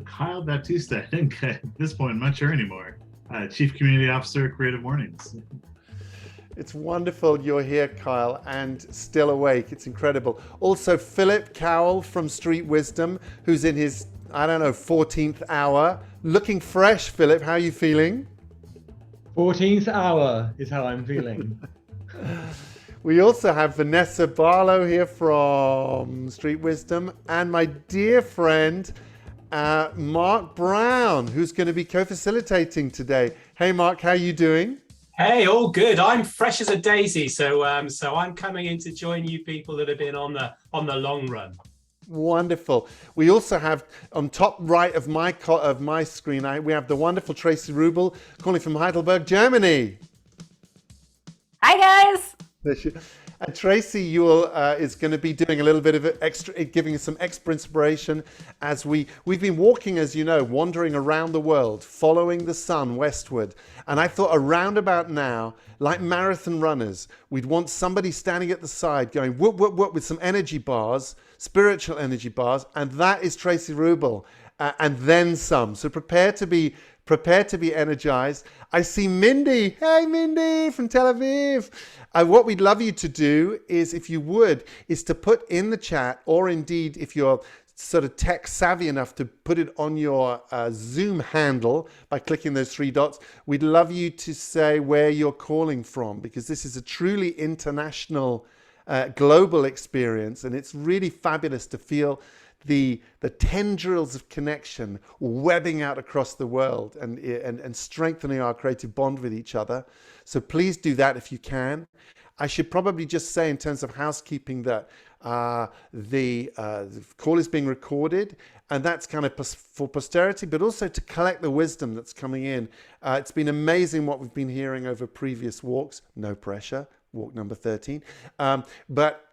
Kyle Baptista. I think at this point, I'm not sure anymore. Chief Community Officer, Creative Mornings. It's wonderful you're here, Kyle, and still awake. It's incredible. Also, Philip Cowell from Street Wisdom, who's in his, 14th hour. Looking fresh, Philip. How are you feeling? 14th hour is how I'm feeling. We also have Vanessa Barlow here from Street Wisdom, and my dear friend, Mark Brown, who's going to be co-facilitating today. Hey, Mark, how are you doing? Hey, all good. I'm fresh as a daisy, so I'm coming in to join you people that have been on the long run. Wonderful. We also have on top right of my screen, we have the wonderful Tracy Rubel calling from Heidelberg, Germany. Hi guys. And Tracy is going to be doing a little bit of extra, giving us some extra inspiration as we've been walking, as you know, wandering around the world, following the sun westward. And I thought around about now, like marathon runners, we'd want somebody standing at the side going whoop, whoop, whoop with some energy bars, spiritual energy bars. And that is Tracy Rubel, and then some. So prepare to be energized. I see Mindy. Hey, Mindy from Tel Aviv. What we'd love you to do is, if you would, is to put in the chat, or indeed, if you're sort of tech savvy enough to put it on your Zoom handle by clicking those three dots, we'd love you to say where you're calling from, because this is a truly international, global experience, and it's really fabulous to feel the tendrils of connection webbing out across the world and strengthening our creative bond with each other. So please do that if you can. I should probably just say, in terms of housekeeping, that the call is being recorded, and that's kind of for posterity, but also to collect the wisdom that's coming in. It's been amazing what we've been hearing over previous walks. No pressure. Walk number 13. But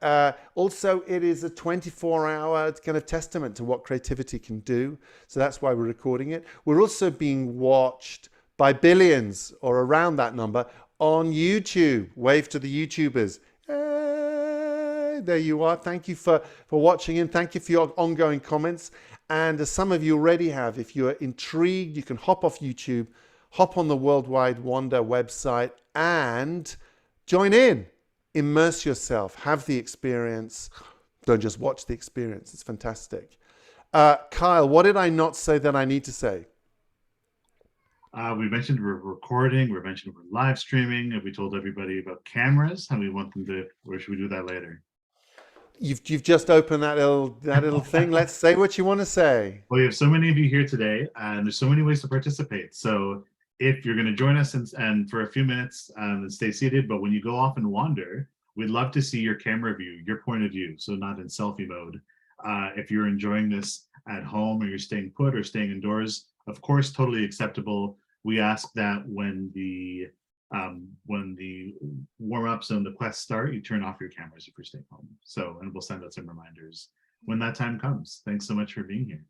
also it is a 24-hour kind of testament to what creativity can do. So that's why we're recording it. We're also being watched by billions, or around that number, on YouTube. Wave to the YouTubers. Hey, there you are. Thank you for watching, and thank you for your ongoing comments. And as some of you already have, if you're intrigued, you can hop off YouTube, hop on the Worldwide Wonder website, and join in, immerse yourself, have the experience. Don't just watch the experience. It's fantastic. Kyle, what did I not say that I need to say? We mentioned we're recording. We mentioned we're live streaming. Have we told everybody about cameras? How we want them to, or should we do that later? You've just opened that little thing. Let's say what you want to say. Well, we have so many of you here today, and there's so many ways to participate. So if you're going to join us and for a few minutes and stay seated, but when you go off and wander, we'd love to see your camera view, your point of view, so not in selfie mode. If you're enjoying this at home, or you're staying put or staying indoors, of course, totally acceptable. We ask that when the warm-ups and the quests start, you turn off your cameras if you're staying home. So, and we'll send out some reminders when that time comes. Thanks so much for being here.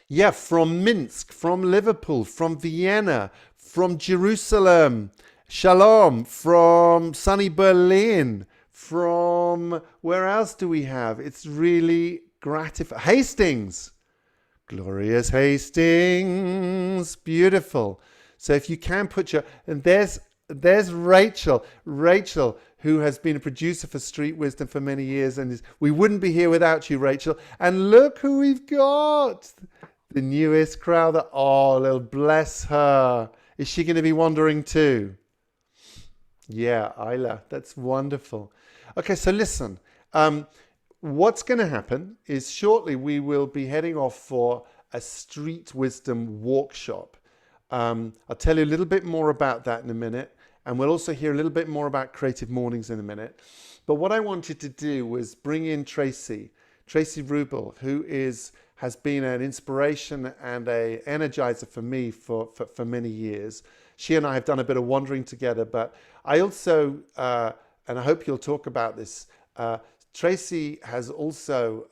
Yeah, from Minsk, from Liverpool, from Vienna, from Jerusalem, Shalom, from sunny Berlin, from where else do we have? It's really gratifying. Hastings, glorious Hastings, beautiful. So if you can put and there's Rachel, who has been a producer for Street Wisdom for many years, and we wouldn't be here without you, Rachel. And look who we've got, the newest crowd. Oh, little bless her. Is she going to be wandering too? Yeah, Isla, that's wonderful. Okay, so listen, what's going to happen is shortly we will be heading off for a Street Wisdom workshop. I'll tell you a little bit more about that in a minute. And we'll also hear a little bit more about Creative Mornings in a minute. But what I wanted to do was bring in Tracy Rubel, who has been an inspiration and an energizer for me for many years. She and I have done a bit of wandering together, but I also, and I hope you'll talk about this, Tracy has also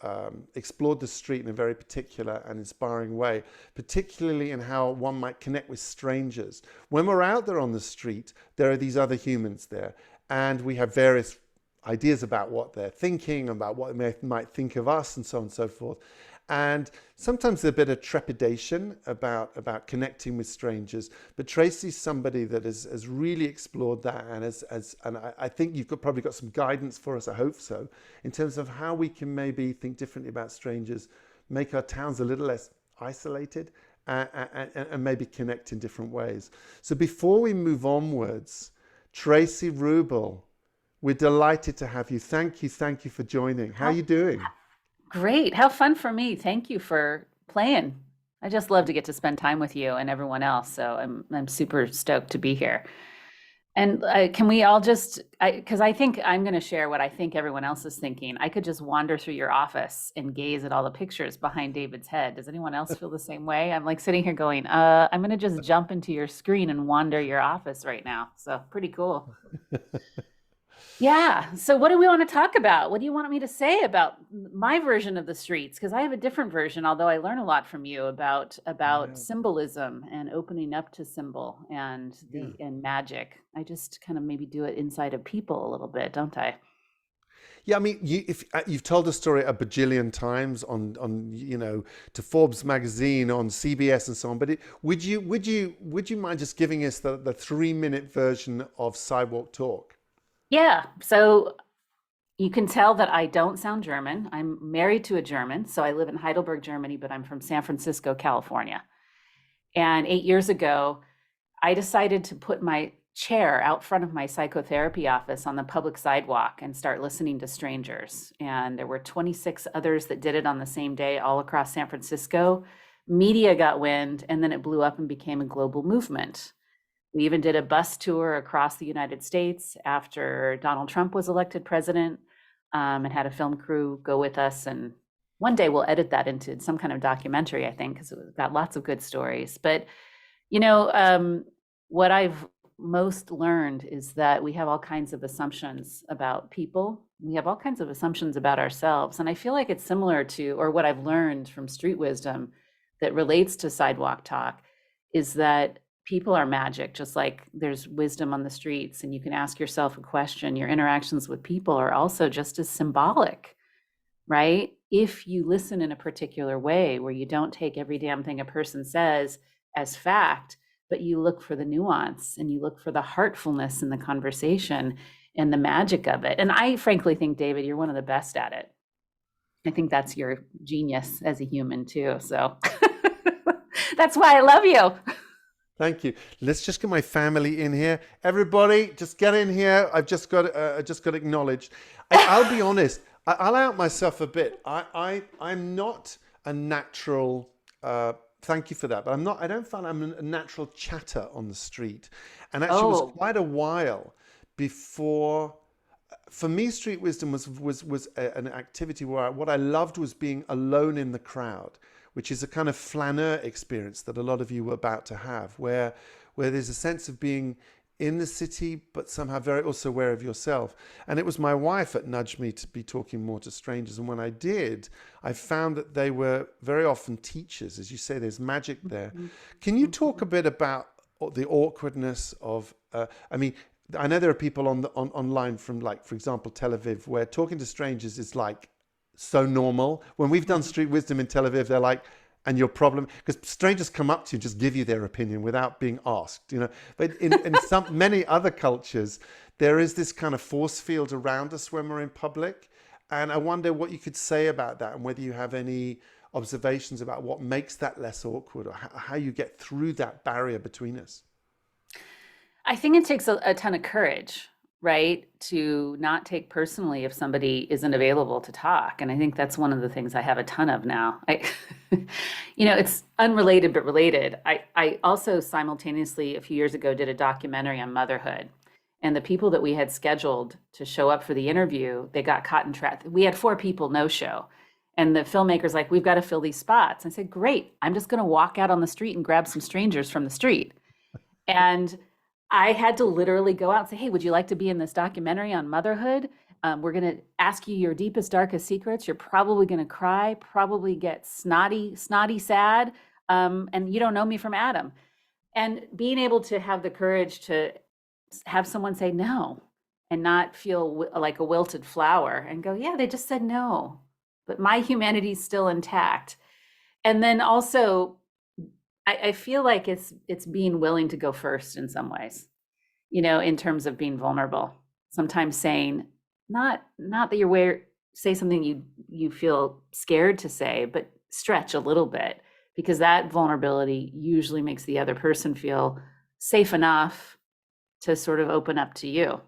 explored the street in a very particular and inspiring way, particularly in how one might connect with strangers. When we're out there on the street, there are these other humans there, and we have various ideas about what they're thinking, about what they might think of us, and so on and so forth. And sometimes a bit of trepidation about connecting with strangers. But Tracy's somebody that has really explored that, and I think you've probably got some guidance for us, I hope so, in terms of how we can maybe think differently about strangers, make our towns a little less isolated, and maybe connect in different ways. So before we move onwards, Tracy Rubel, we're delighted to have you. Thank you for joining. How are you doing? Great. How fun for me. Thank you for playing. I just love to get to spend time with you and everyone else. So I'm super stoked to be here. And can we all just, because I think I'm going to share what I think everyone else is thinking. I could just wander through your office and gaze at all the pictures behind David's head. Does anyone else feel the same way? I'm like sitting here going, I'm going to just jump into your screen and wander your office right now. So pretty cool. Yeah. So what do we want to talk about? What do you want me to say about my version of the streets? Because I have a different version, although I learn a lot from you about symbolism and opening up to symbol and and magic. I just kind of maybe do it inside of people a little bit, don't I? Yeah, I mean, you've told the story a bajillion times on to Forbes magazine, on CBS and so on. But would you mind just giving us the 3-minute version of Sidewalk Talk? Yeah. So you can tell that I don't sound German. I'm married to a German. So I live in Heidelberg, Germany, but I'm from San Francisco, California. And 8 years ago, I decided to put my chair out front of my psychotherapy office on the public sidewalk and start listening to strangers. And there were 26 others that did it on the same day all across San Francisco. Media got wind, and then it blew up and became a global movement. We even did a bus tour across the United States after Donald Trump was elected president, and had a film crew go with us. And one day we'll edit that into some kind of documentary, I think, because we've got lots of good stories. But, what I've most learned is that we have all kinds of assumptions about people. We have all kinds of assumptions about ourselves. And I feel like it's similar to, or what I've learned from street wisdom that relates to sidewalk talk, is that people are magic, just like there's wisdom on the streets, and you can ask yourself a question. Your interactions with people are also just as symbolic, right? If you listen in a particular way where you don't take every damn thing a person says as fact, but you look for the nuance and you look for the heartfulness in the conversation and the magic of it. And I frankly think, David, you're one of the best at it. I think that's your genius as a human too. So that's why I love you. Thank you. Let's just get my family in here. Everybody, just get in here. I've just got acknowledged. I'll be honest. I'll out myself a bit. I'm not a natural. Thank you for that. But I'm not. I don't find I'm a natural chatter on the street. And actually, it was quite a while before. For me, street wisdom was an activity where what I loved was being alone in the crowd, which is a kind of flaneur experience that a lot of you were about to have, where there's a sense of being in the city, but somehow very also aware of yourself. And it was my wife that nudged me to be talking more to strangers. And when I did, I found that they were very often teachers. As you say, there's magic there. Mm-hmm. Can you talk a bit about the awkwardness of, I know there are people online from, like, for example, Tel Aviv, where talking to strangers is like so normal. When we've done street wisdom in Tel Aviv, they're like, and your problem, because strangers come up to you and just give you their opinion without being asked, But in many other cultures, there is this kind of force field around us when we're in public. And I wonder what you could say about that, and whether you have any observations about what makes that less awkward, or how you get through that barrier between us. I think it takes a ton of courage, right? To not take personally if somebody isn't available to talk. And I think that's one of the things I have a ton of now. It's unrelated, but related. I also simultaneously, a few years ago, did a documentary on motherhood. And the people that we had scheduled to show up for the interview, they got caught in traffic. We had 4 people no show. And the filmmaker's like, we've got to fill these spots. I said, great. I'm just going to walk out on the street and grab some strangers from the street. And I had to literally go out and say, hey, would you like to be in this documentary on motherhood? We're going to ask you your deepest, darkest secrets. You're probably going to cry, probably get snotty sad. And you don't know me from Adam. And being able to have the courage to have someone say no and not feel like a wilted flower and go, yeah, they just said no, but my humanity's still intact. And then also, I feel like it's being willing to go first in some ways, in terms of being vulnerable. Sometimes saying, not that you're say something you feel scared to say, but stretch a little bit, because that vulnerability usually makes the other person feel safe enough to sort of open up to you.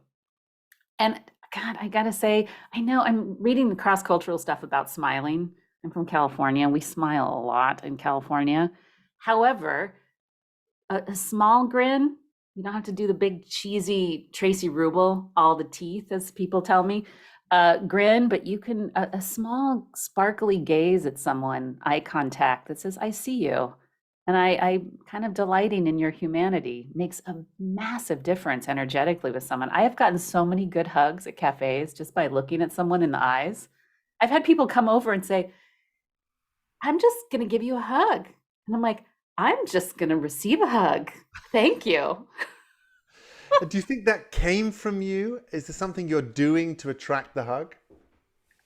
And God, I gotta say, I know I'm reading the cross-cultural stuff about smiling. I'm from California. We smile a lot in California. However, a small grin, you don't have to do the big cheesy Tracy Rubel, all the teeth, as people tell me, grin, but you can, a small sparkly gaze at someone, eye contact that says, I see you. And I kind of delighting in your humanity makes a massive difference energetically with someone. I have gotten so many good hugs at cafes just by looking at someone in the eyes. I've had people come over and say, I'm just going to give you a hug. And I'm like, I'm just going to receive a hug. Thank you. Do you think that came from you? Is there something you're doing to attract the hug?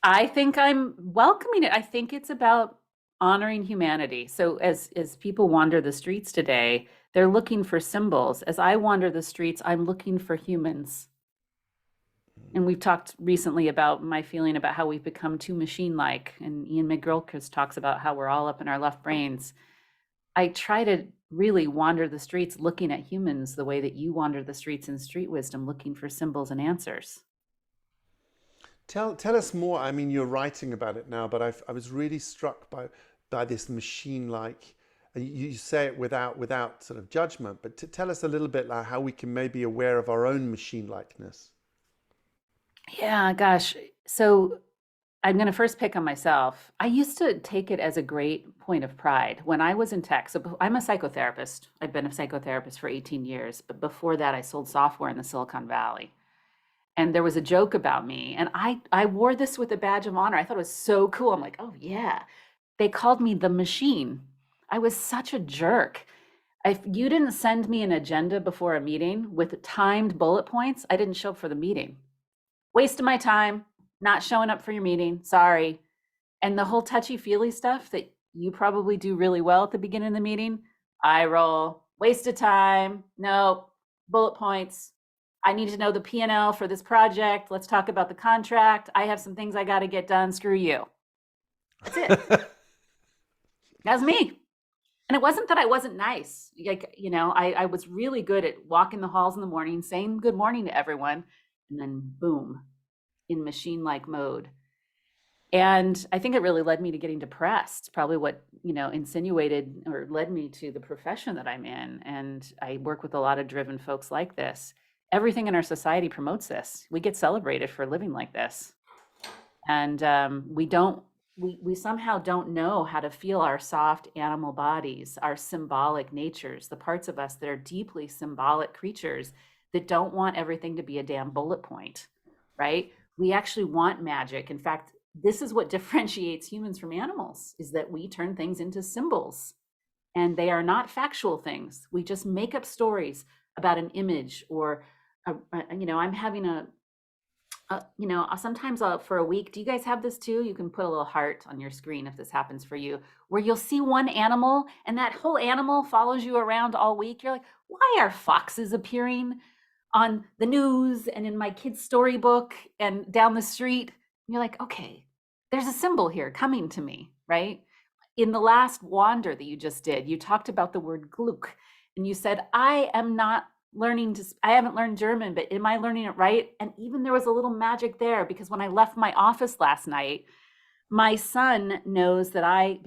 I think I'm welcoming it. I think it's about honoring humanity. So as people wander the streets today, they're looking for symbols. As I wander the streets, I'm looking for humans. And we've talked recently about my feeling about how we've become too machine-like. And Ian McGilchrist talks about how we're all up in our left brains. I try to really wander the streets looking at humans the way that you wander the streets in Street Wisdom, looking for symbols and answers. Tell us more. I mean, you're writing about it now, but I was really struck by this machine-like. You say it without sort of judgment, but to tell us a little bit like how we can maybe aware of our own machine-likeness. Yeah, gosh. So I'm going to first pick on myself. I used to take it as a great point of pride when I was in tech. So I'm a psychotherapist. I've been a psychotherapist for 18 years, but before that, I sold software in the Silicon Valley. And there was a joke about me, and I wore this with a badge of honor. I thought it was so cool. I'm like, oh yeah. They called me the machine. I was such a jerk. If you didn't send me an agenda before a meeting with timed bullet points, I didn't show up for the meeting. Waste of my time, not showing up for your meeting, sorry. And the whole touchy-feely stuff that you probably do really well at the beginning of the meeting, eye roll, waste of time, no, bullet points. I need to know the P&L for this project. Let's talk about the contract. I have some things I got to get done. Screw you. That's it. That was me. And it wasn't that I wasn't nice. Like, I was really good at walking the halls in the morning, saying good morning to everyone, and then boom, in machine-like mode. And I think it really led me to getting depressed, probably what, insinuated or led me to the profession that I'm in. And I work with a lot of driven folks like this. Everything in our society promotes this. We get celebrated for living like this. And we somehow don't know how to feel our soft animal bodies, our symbolic natures, the parts of us that are deeply symbolic creatures that don't want everything to be a damn bullet point, right? We actually want magic. In fact, this is what differentiates humans from animals, is that we turn things into symbols, and they are not factual things. We just make up stories about an image or, I'm having sometimes for a week, do you guys have this too? You can put a little heart on your screen if this happens for you, where you'll see one animal and that whole animal follows you around all week. You're like, why are foxes appearing on the news and in my kid's storybook and down the street? And you're like, okay, there's a symbol here coming to me, right? In the last wander that you just did, you talked about the word Glück, and you said, I haven't learned German, but am I learning it right? And even there was a little magic there, because when I left my office last night, my son knows that I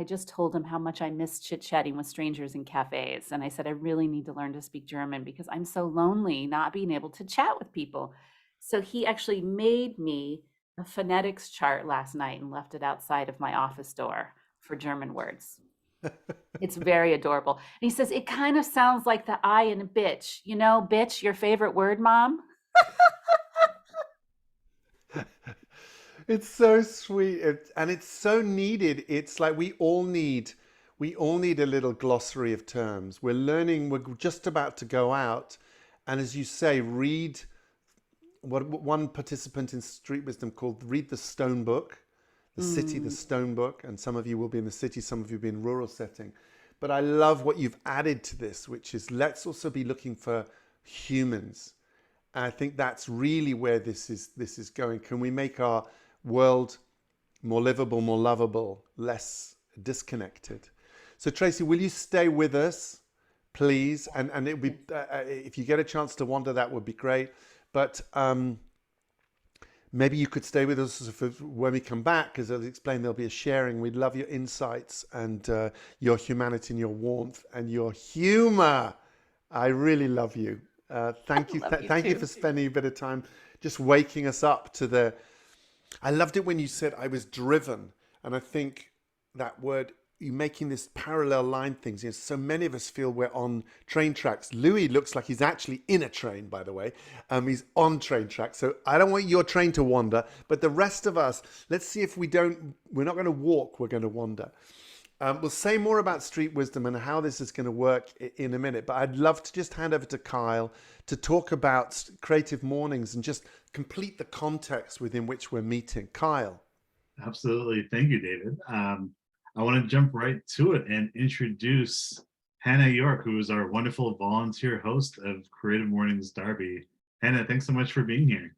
just told him how much I miss chit-chatting with strangers in cafes. And I said, I really need to learn to speak German because I'm so lonely not being able to chat with people. So he actually made me a phonetics chart last night and left it outside of my office door for German words. It's very adorable. And he says, it kind of sounds like the I in bitch. Bitch, your favorite word, Mom? It's so sweet, and it's so needed. It's like we all need a little glossary of terms. We're just about to go out, and as you say, read what one participant in Street Wisdom called read the Stone Book. the city, the stone book, and some of you will be in the city, some of you will be in rural setting. But I love what you've added to this, which is let's also be looking for humans. And I think that's really where this is going. Can we make our world more livable, more lovable, less disconnected? So Tracy, will you stay with us, please? And it would be if you get a chance to wander, that would be great. But maybe you could stay with us when we come back, because as I explained, there'll be a sharing. We'd love your insights and your humanity and your warmth and your humor. I really love you. Thank you. Thank you for spending a bit of time just waking us up to the... I loved it when you said I was driven. And I think that word, you making this parallel line things. You know, so many of us feel we're on train tracks. Louis looks like he's actually in a train, by the way. He's on train tracks. So I don't want your train to wander, but the rest of us, let's see if we're not going to walk, we're going to wander. We'll say more about street wisdom and how this is going to work in a minute, but I'd love to just hand over to Kyle to talk about Creative Mornings and just complete the context within which we're meeting. Kyle. Absolutely. Thank you, David. I want to jump right to it and introduce Hannah York, who is our wonderful volunteer host of Creative Mornings Derby. Hannah, thanks so much for being here.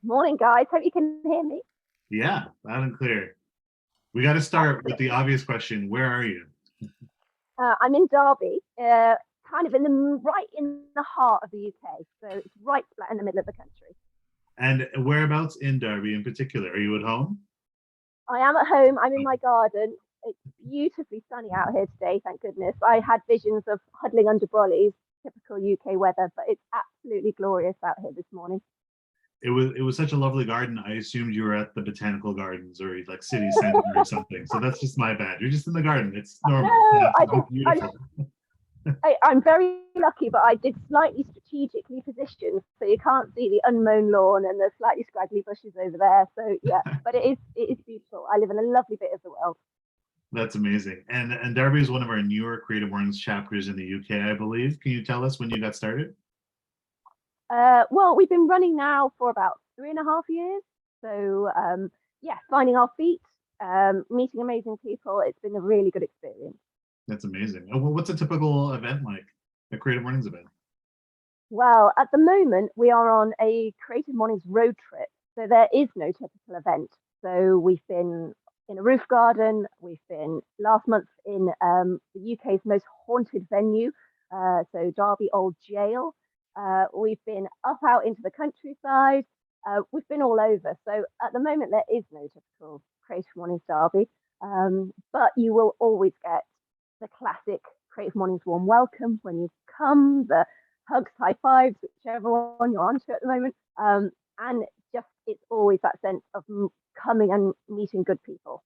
Morning, guys. Hope you can hear me. Yeah, loud and clear. We got to start with the obvious question. Where are you? I'm in Derby, kind of right in the heart of the UK. So it's right in the middle of the country. And whereabouts in Derby in particular? Are you at home? I am at home. I'm in my garden. It's beautifully sunny out here today, thank goodness. I had visions of huddling under brollies, typical UK weather, but it's absolutely glorious out here this morning. It was such a lovely garden. I assumed you were at the botanical gardens or like city center or something. So that's just my bad. You're just in the garden. It's normal. I'm very lucky, but I did slightly strategically position, so you can't see the unmown lawn and the slightly scraggly bushes over there. So yeah, but it is beautiful. I live in a lovely bit of the world. That's amazing. And Derby is one of our newer Creative Mornings chapters in the UK, I believe. Can you tell us when you got started? Well, we've been running now for about 3.5 years. So yeah, finding our feet, meeting amazing people. It's been a really good experience. That's amazing. What's a typical event like, a Creative Mornings event? Well, at the moment, we are on a Creative Mornings road trip. So there is no typical event. So we've been in a roof garden. We've been last month in the UK's most haunted venue, so Derby Old Jail. We've been up out into the countryside. We've been all over. So at the moment, there is no typical Creative Mornings Derby, but you will always get the classic Creative Mornings warm welcome when you come, the hugs, high fives, whichever one you're onto at the moment. And just, it's always that sense of coming and meeting good people.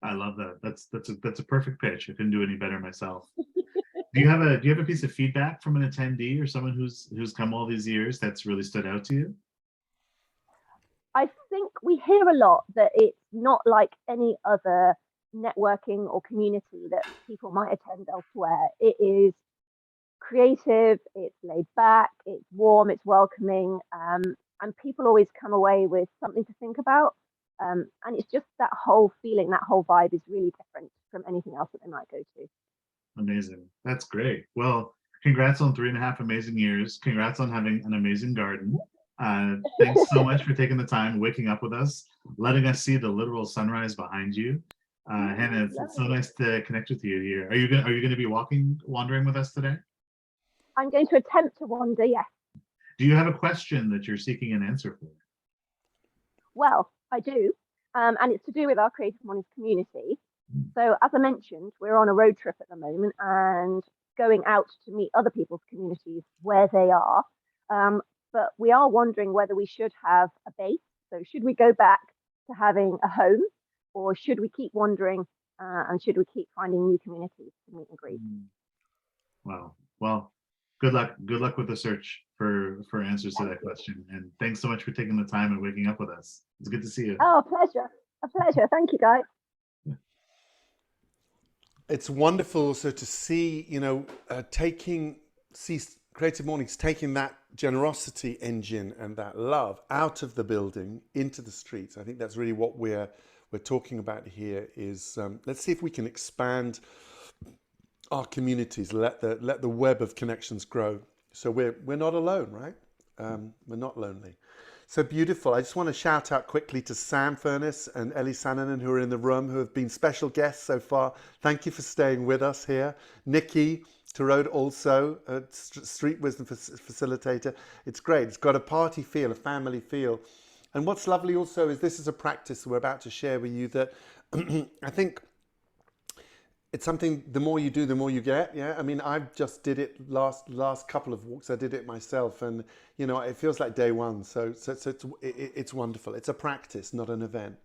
I love that. That's a perfect pitch. I couldn't do any better myself. Do you have a piece of feedback from an attendee or someone who's come all these years that's really stood out to you? I think we hear a lot that it's not like any other networking or community that people might attend elsewhere. It is creative, it's laid back, it's warm, it's welcoming, and people always come away with something to think about. And it's just that whole feeling, that whole vibe is really different from anything else that they might go to. Amazing. That's great. Well, congrats on 3.5 amazing years. Congrats on having an amazing garden. Thanks so much for taking the time, waking up with us, letting us see the literal sunrise behind you. Hannah, it's so nice to connect with you here. Are you going to be wandering with us today? I'm going to attempt to wander, yes. Do you have a question that you're seeking an answer for? Well, I do, and it's to do with our Creative Mornings community. So as I mentioned, we're on a road trip at the moment and going out to meet other people's communities where they are. But we are wondering whether we should have a base. So should we go back to having a home, or should we keep wandering and should we keep finding new communities to meet and greet? Wow. Well, good luck with the search for answers to that question. And thanks so much for taking the time and waking up with us. It's good to see you. Oh, a pleasure. A pleasure. Thank you, guys. It's wonderful also to see, see Creative Mornings taking that generosity engine and that love out of the building into the streets. I think that's really what we're we're talking about here is let's see if we can expand our communities, let the web of connections grow. So we're not alone, right? We're not lonely. So beautiful. I just want to shout out quickly to Sam Furness and Ellie Sannanen, who are in the room, who have been special guests so far. Thank you for staying with us here. Nikki Tarot, also a Street Wisdom facilitator. It's great. It's got a party feel, a family feel. And what's lovely also is this is a practice we're about to share with you that I think it's something, the more you do, the more you get. Yeah, I mean, I've just did it last couple of walks. I did it myself, and you know, it feels like day one. So it's wonderful. It's a practice, not an event.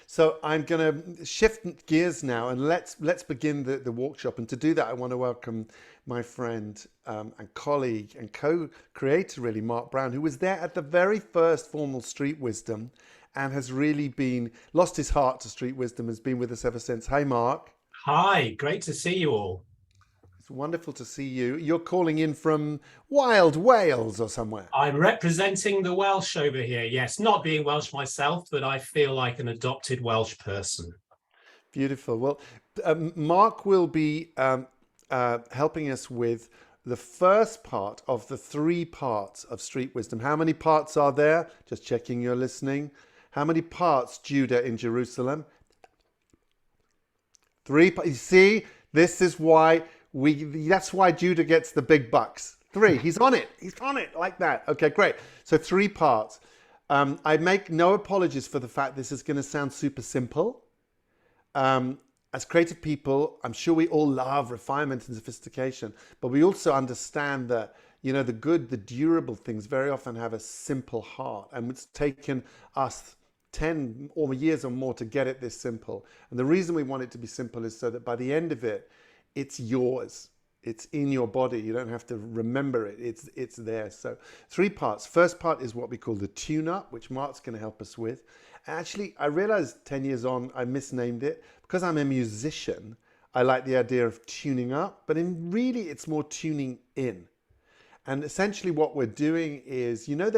So I'm going to shift gears now, and let's begin the workshop. And to do that, I want to welcome my friend and colleague and co-creator, really, Mark Brown, who was there at the very first formal Street Wisdom, and has really been lost his heart to Street Wisdom. Has been with us ever since. Hi, Mark. Hi, great to see you all. It's wonderful to see you. You're calling in from Wild Wales or somewhere. I'm representing the Welsh over here. Yes, not being Welsh myself, but I feel like an adopted Welsh person. Beautiful. Well, Mark will be helping us with the first part of the 3 parts of Street Wisdom. How many parts are there? Just checking you're listening. How many parts, Judah in Jerusalem? 3. You see, this is why that's why Judah gets the big bucks. 3. He's on it. He's on it like that. Okay, great. So 3 parts. I make no apologies for the fact this is going to sound super simple. As creative people, I'm sure we all love refinement and sophistication, but we also understand that, you know, the good, the durable things very often have a simple heart, and it's taken us 10 or years or more to get it this simple. And the reason we want it to be simple is so that by the end of it, it's yours. It's in your body. You don't have to remember it. It's there. So 3 parts. First part is what we call the tune-up, which Mark's going to help us with. Actually, I realized 10 years on, I misnamed it. Because I'm a musician, I like the idea of tuning up, but really it's more tuning in. And essentially what we're doing is, you know,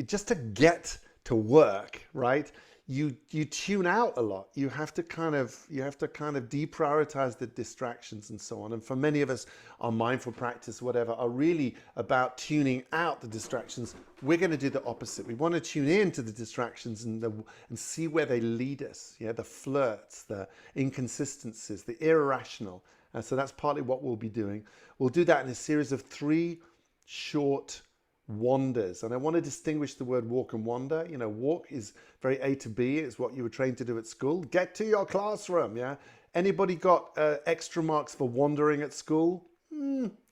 just to get to work, right? You tune out a lot. You have to kind of deprioritize the distractions and so on. And for many of us, our mindful practice, whatever, are really about tuning out the distractions. We're going to do the opposite. We want to tune in to the distractions and see where they lead us. Yeah, the flirts, the inconsistencies, the irrational. And so that's partly what we'll be doing. We'll do that in a series of 3 short wanders. And I want to distinguish the word walk and wander. You know, walk is very A to B. It's what you were trained to do at school. Get to your classroom. Yeah. Anybody got extra marks for wandering at school?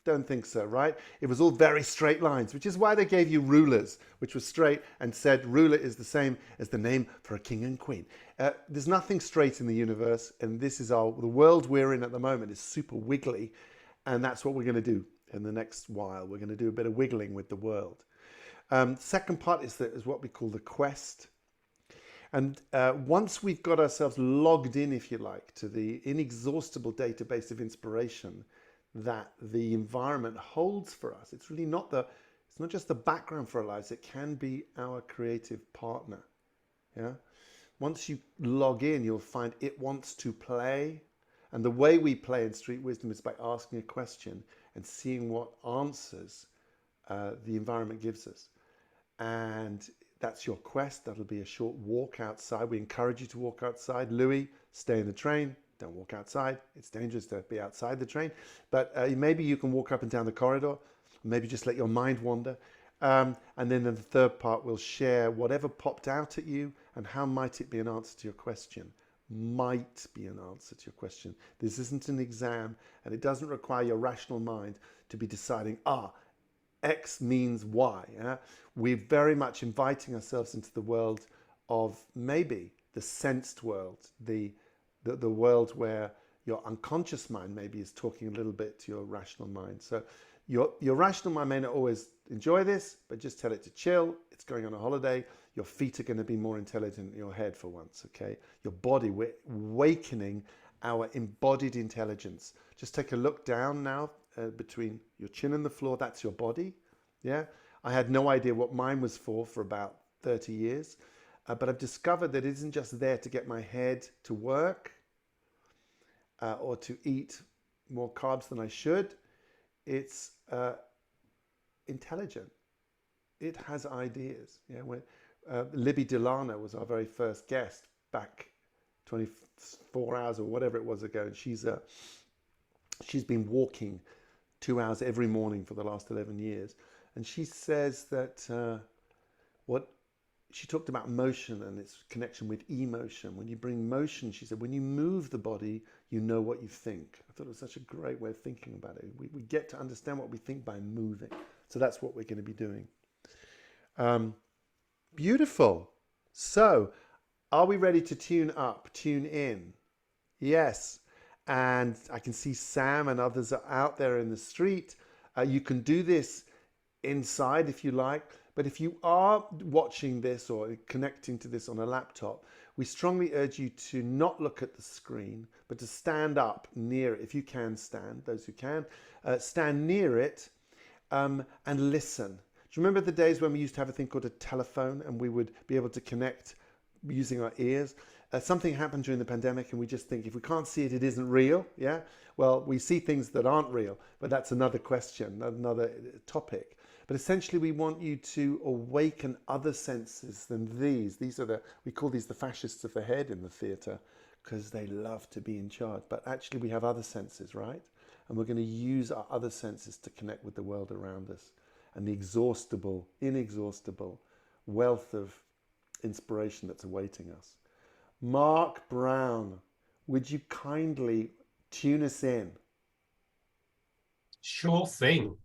Don't think so, right? It was all very straight lines, which is why they gave you rulers, which was straight, and said ruler is the same as the name for a king and queen. There's nothing straight in the universe, and this is the world we're in at the moment is super wiggly, and that's what we're going to do. In the next while, we're going to do a bit of wiggling with the world. Second part is what we call the quest. And once we've got ourselves logged in, if you like, to the inexhaustible database of inspiration that the environment holds for us, it's really not just the background for our lives, it can be our creative partner. Yeah. Once you log in, you'll find it wants to play. And the way we play in Street Wisdom is by asking a question and seeing what answers the environment gives us. And that's your quest. That'll be a short walk outside. We encourage you to walk outside. Louis, stay in the train. Don't walk outside. It's dangerous to be outside the train. But maybe you can walk up and down the corridor. Maybe just let your mind wander. And then in the third part, we'll share whatever popped out at you and how might it be an answer to your question. Might be an answer to your question. This isn't an exam, and it doesn't require your rational mind to be deciding, X means Y. Yeah? We're very much inviting ourselves into the world of maybe the sensed world, the world where your unconscious mind maybe is talking a little bit to your rational mind. So your rational mind may not always enjoy this, but just tell it to chill. It's going on a holiday. Your feet are going to be more intelligent than your head for once, okay? Your body, we're awakening our embodied intelligence. Just take a look down now between your chin and the floor. That's your body, yeah? I had no idea what mine was for about 30 years. but I've discovered that it isn't just there to get my head to work or to eat more carbs than I should. It's intelligent. It has ideas. When Libby Delano was our very first guest back 24 hours or whatever it was ago, and she's been walking 2 hours every morning for the last 11 years, and she says that she talked about motion and its connection with emotion. When you bring motion, she said, when you move the body, you know what you think. I thought it was such a great way of thinking about it. We get to understand what we think by moving. So that's what we're going to be doing. Beautiful. So are we ready to tune up, tune in? Yes. And I can see Sam and others are out there in the street. You can do this inside if you like. But if you are watching this or connecting to this on a laptop, we strongly urge you to not look at the screen, but to stand up near it. If you can stand, those who can, stand near it and listen. Do you remember the days when we used to have a thing called a telephone and we would be able to connect using our ears? Something happened during the pandemic and we just think if we can't see it, it isn't real. Yeah. Well, we see things that aren't real, but that's another question, another topic. But essentially, we want you to awaken other senses than these. We call these the fascists of the head in the theatre because they love to be in charge. But actually, we have other senses, right? And we're going to use our other senses to connect with the world around us and the inexhaustible wealth of inspiration that's awaiting us. Mark Brown, would you kindly tune us in? Sure thing.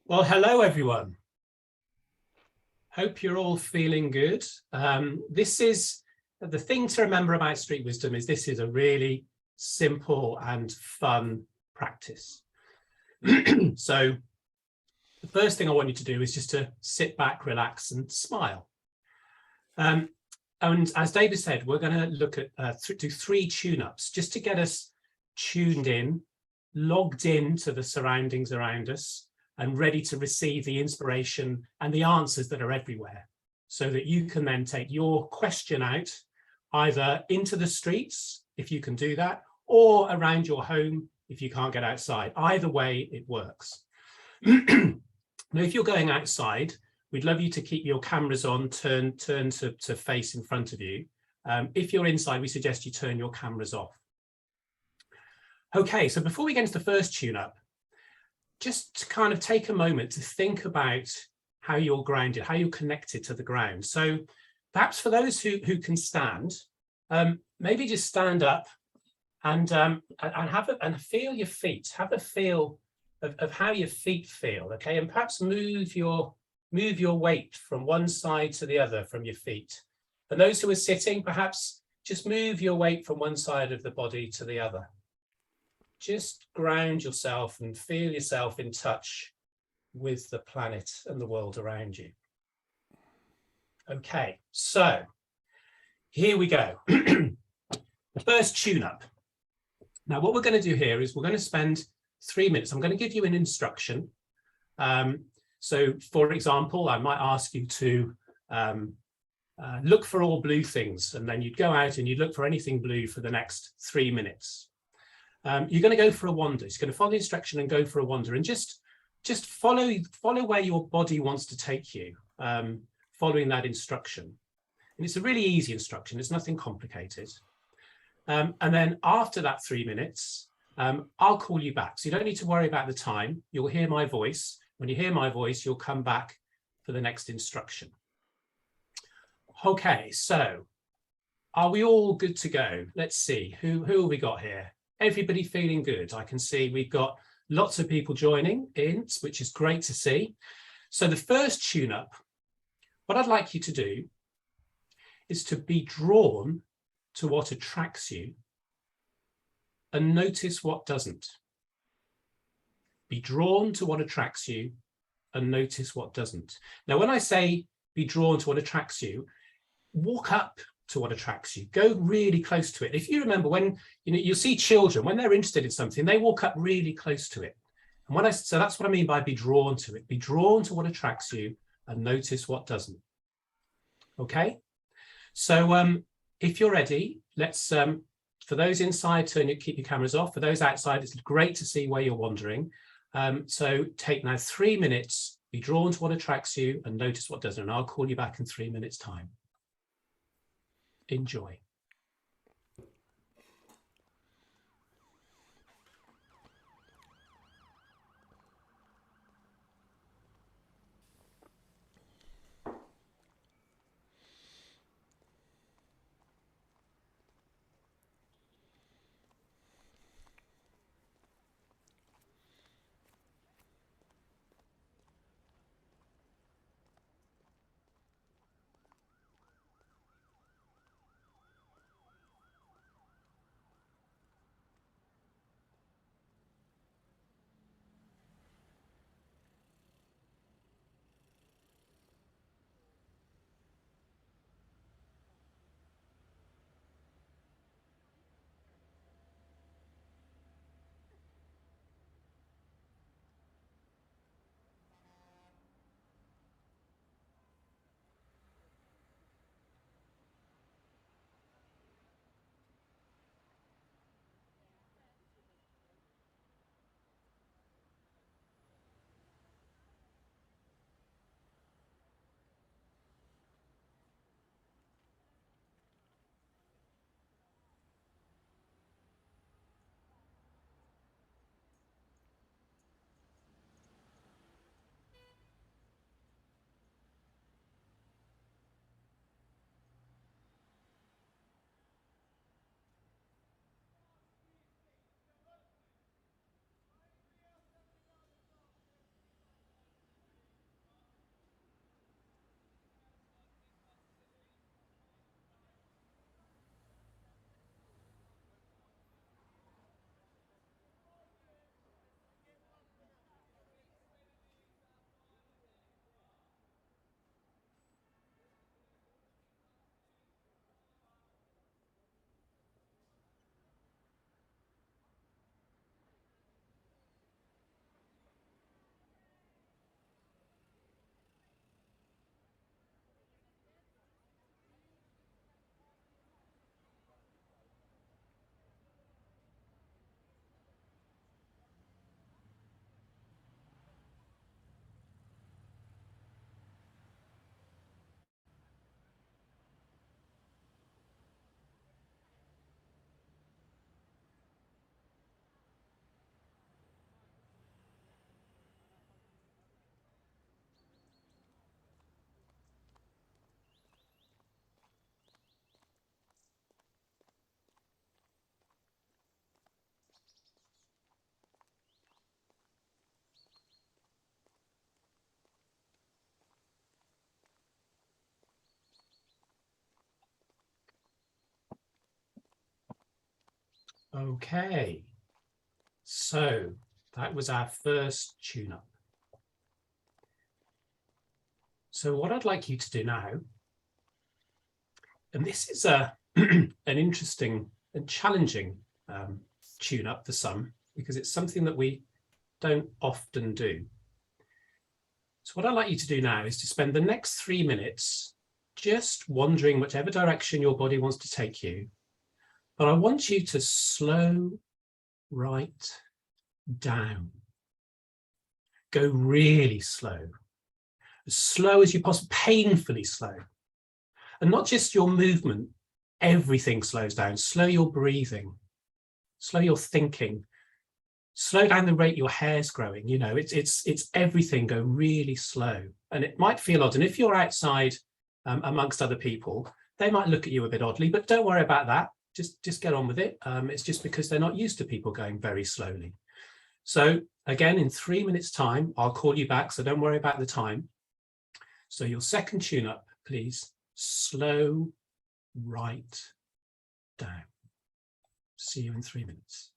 Well, hello, everyone. Hope you're all feeling good. This is the thing to remember about street wisdom is this is a really simple and fun practice. So the first thing I want you to do is just to sit back, relax and smile. And as David said, we're going to look at do 3 tune-ups just to get us tuned in, logged in to the surroundings around us, and ready to receive the inspiration and the answers that are everywhere, so that you can then take your question out either into the streets, if you can do that, or around your home if you can't get outside. Either way, it works. Now, if you're going outside, we'd love you to keep your cameras on, turn to face in front of you. If you're inside, we suggest you turn your cameras off. Okay, so before we get into the first tune-up, just to kind of take a moment to think about how you're grounded, how you're connected to the ground. So perhaps for those who can stand, maybe just stand up and feel your feet, have a feel of how your feet feel, okay? And perhaps move your weight from one side to the other from your feet. And those who are sitting, perhaps just move your weight from one side of the body to the other. Just ground yourself and feel yourself in touch with the planet and the world around you. Okay, so here we go. The first tune-up. Now, what we're going to do here is we're going to spend 3 minutes. I'm going to give you an instruction. So, for example, I might ask you to look for all blue things, and then you'd go out and you'd look for anything blue for the next 3 minutes. You're going to go for a wander. You're going to follow the instruction and go for a wander, and just follow where your body wants to take you, following that instruction. And it's a really easy instruction. It's nothing complicated. And then after that 3 minutes, I'll call you back. So you don't need to worry about the time. You'll hear my voice. When you hear my voice, you'll come back for the next instruction. Okay, so are we all good to go? Let's see. Who have we got here? Everybody feeling good? I can see we've got lots of people joining in, which is great to see. So the first tune-up, what I'd like you to do is to be drawn to what attracts you and notice what doesn't. Be drawn to what attracts you and notice what doesn't. Now, when I say be drawn to what attracts you, walk up to what attracts you. Go really close to it. If you remember, when you'll see children, when they're interested in something, they walk up really close to it. And so that's what I mean by be drawn to it. Be drawn to what attracts you and notice what doesn't. Okay? So if you're ready, let's, for those inside, keep your cameras off. For those outside, it's great to see where you're wandering. So take now 3 minutes, be drawn to what attracts you and notice what doesn't, and I'll call you back in 3 minutes' time. Enjoy. Okay, so that was our first tune-up. So what I'd like you to do now, and this is an interesting and challenging tune-up for some, because it's something that we don't often do. So what I'd like you to do now is to spend the next 3 minutes just wandering whichever direction your body wants to take you. But I want you to slow right down. Go really slow as you possibly, painfully slow. And not just your movement, everything slows down. Slow your breathing, slow your thinking, slow down the rate your hair's growing. You know, it's everything. Go really slow. And it might feel odd. And if you're outside amongst other people, they might look at you a bit oddly, but don't worry about that. Just get on with it. It's just because they're not used to people going very slowly. So again, in 3 minutes time, I'll call you back. So don't worry about the time. So your second tune up, please, slow right down. See you in 3 minutes.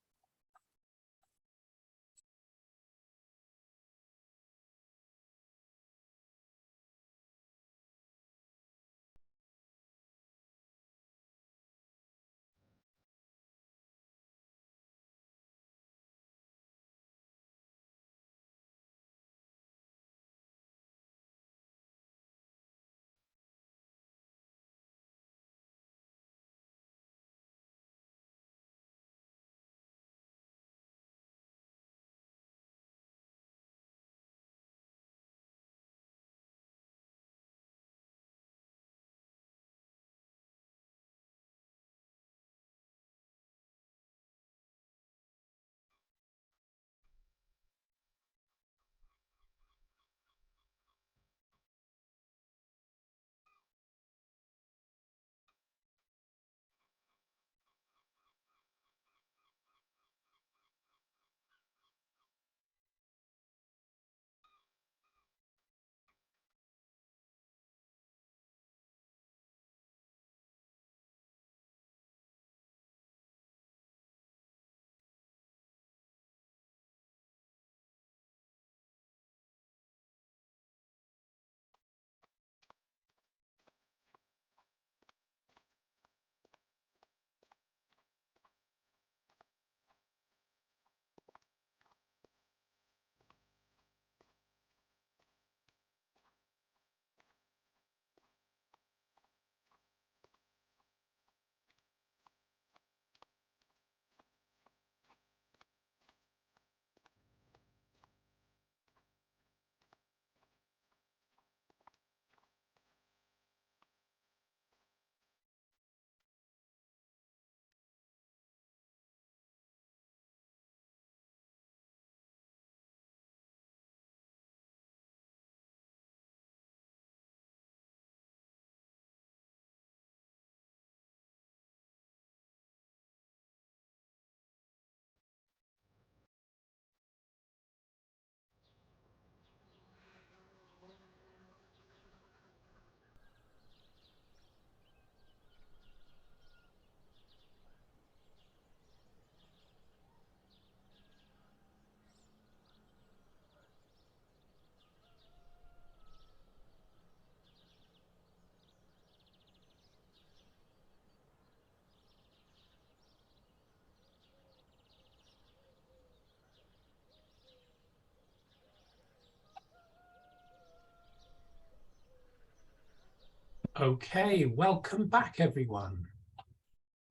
Okay, welcome back, everyone.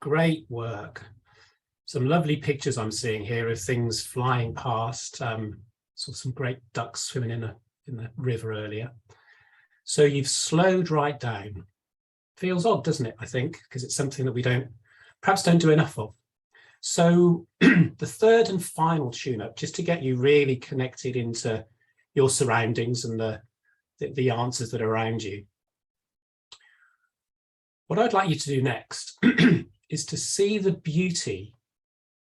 Great work. Some lovely pictures I'm seeing here of things flying past. Saw some great ducks swimming in the river earlier. So you've slowed right down. Feels odd, doesn't it? I think, because it's something that we perhaps don't do enough of. So the third and final tune-up, just to get you really connected into your surroundings and the answers that are around you. What I'd like you to do next is to see the beauty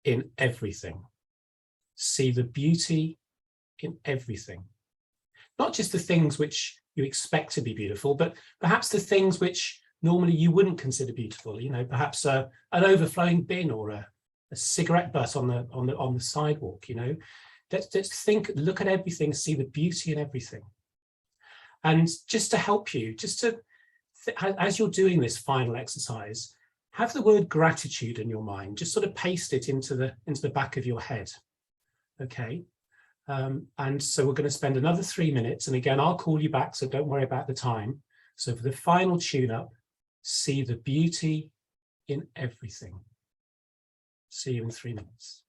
in everything. See the beauty in everything. Not just the things which you expect to be beautiful, but perhaps the things which normally you wouldn't consider beautiful. You know, perhaps an overflowing bin or a cigarette butt on the sidewalk. You know, let's look at everything, see the beauty in everything. And just to help you, as you're doing this final exercise, have the word gratitude in your mind. Just sort of paste it into the back of your head. Okay. And so we're going to spend another 3 minutes. And again, I'll call you back, so don't worry about the time. So for the final tune-up, see the beauty in everything. See you in 3 minutes.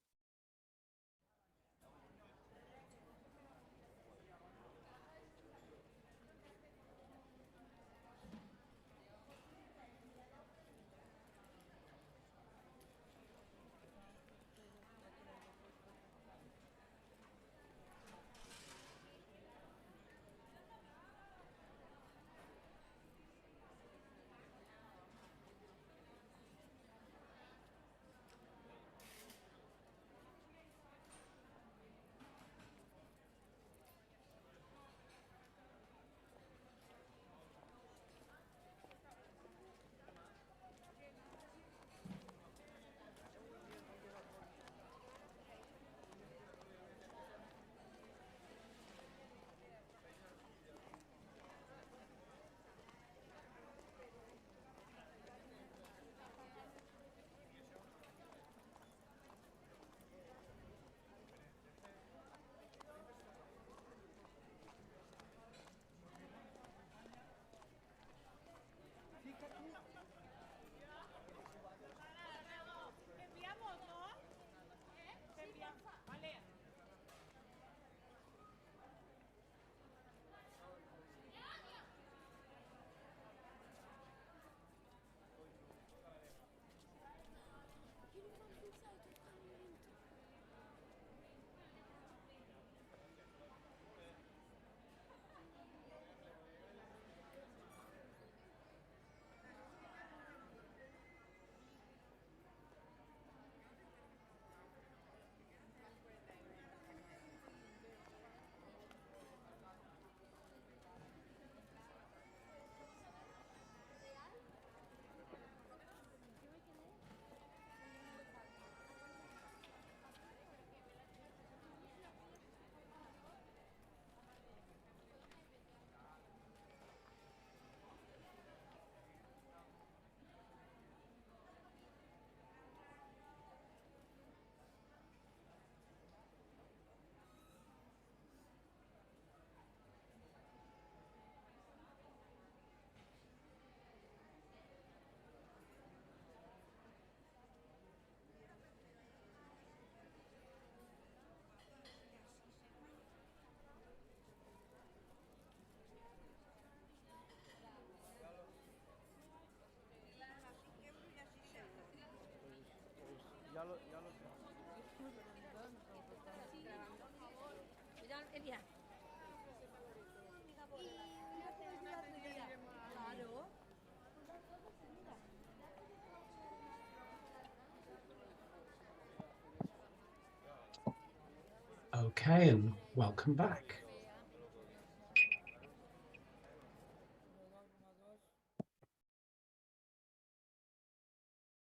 Okay, and welcome back.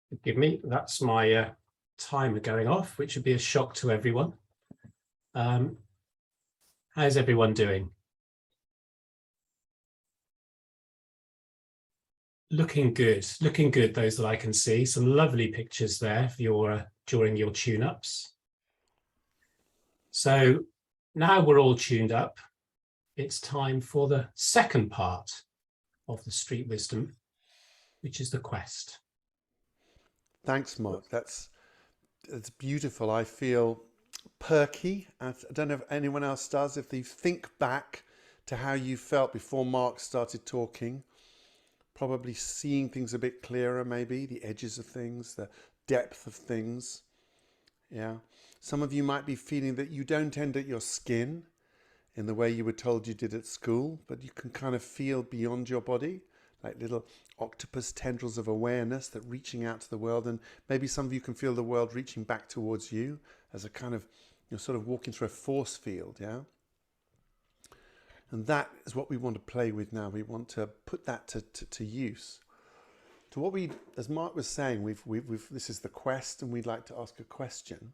Forgive me, that's my timer going off, which would be a shock to everyone. How's everyone doing? Looking good, those that I can see. Some lovely pictures there for your during your tune-ups. So now we're all tuned up. It's time for the second part of the street wisdom, which is the quest. Thanks, Mark. That's beautiful. I feel perky. I don't know if anyone else does. If you think back to how you felt before Mark started talking, probably seeing things a bit clearer, maybe the edges of things, the depth of things. Yeah. Some of you might be feeling that you don't end at your skin in the way you were told you did at school, but you can kind of feel beyond your body, like little octopus tendrils of awareness that reaching out to the world. And maybe some of you can feel the world reaching back towards you as a kind of, you're sort of walking through a force field, yeah? And that is what we want to play with now. We want to put that to use. So what we, as Mark was saying, this is the quest, and we'd like to ask a question.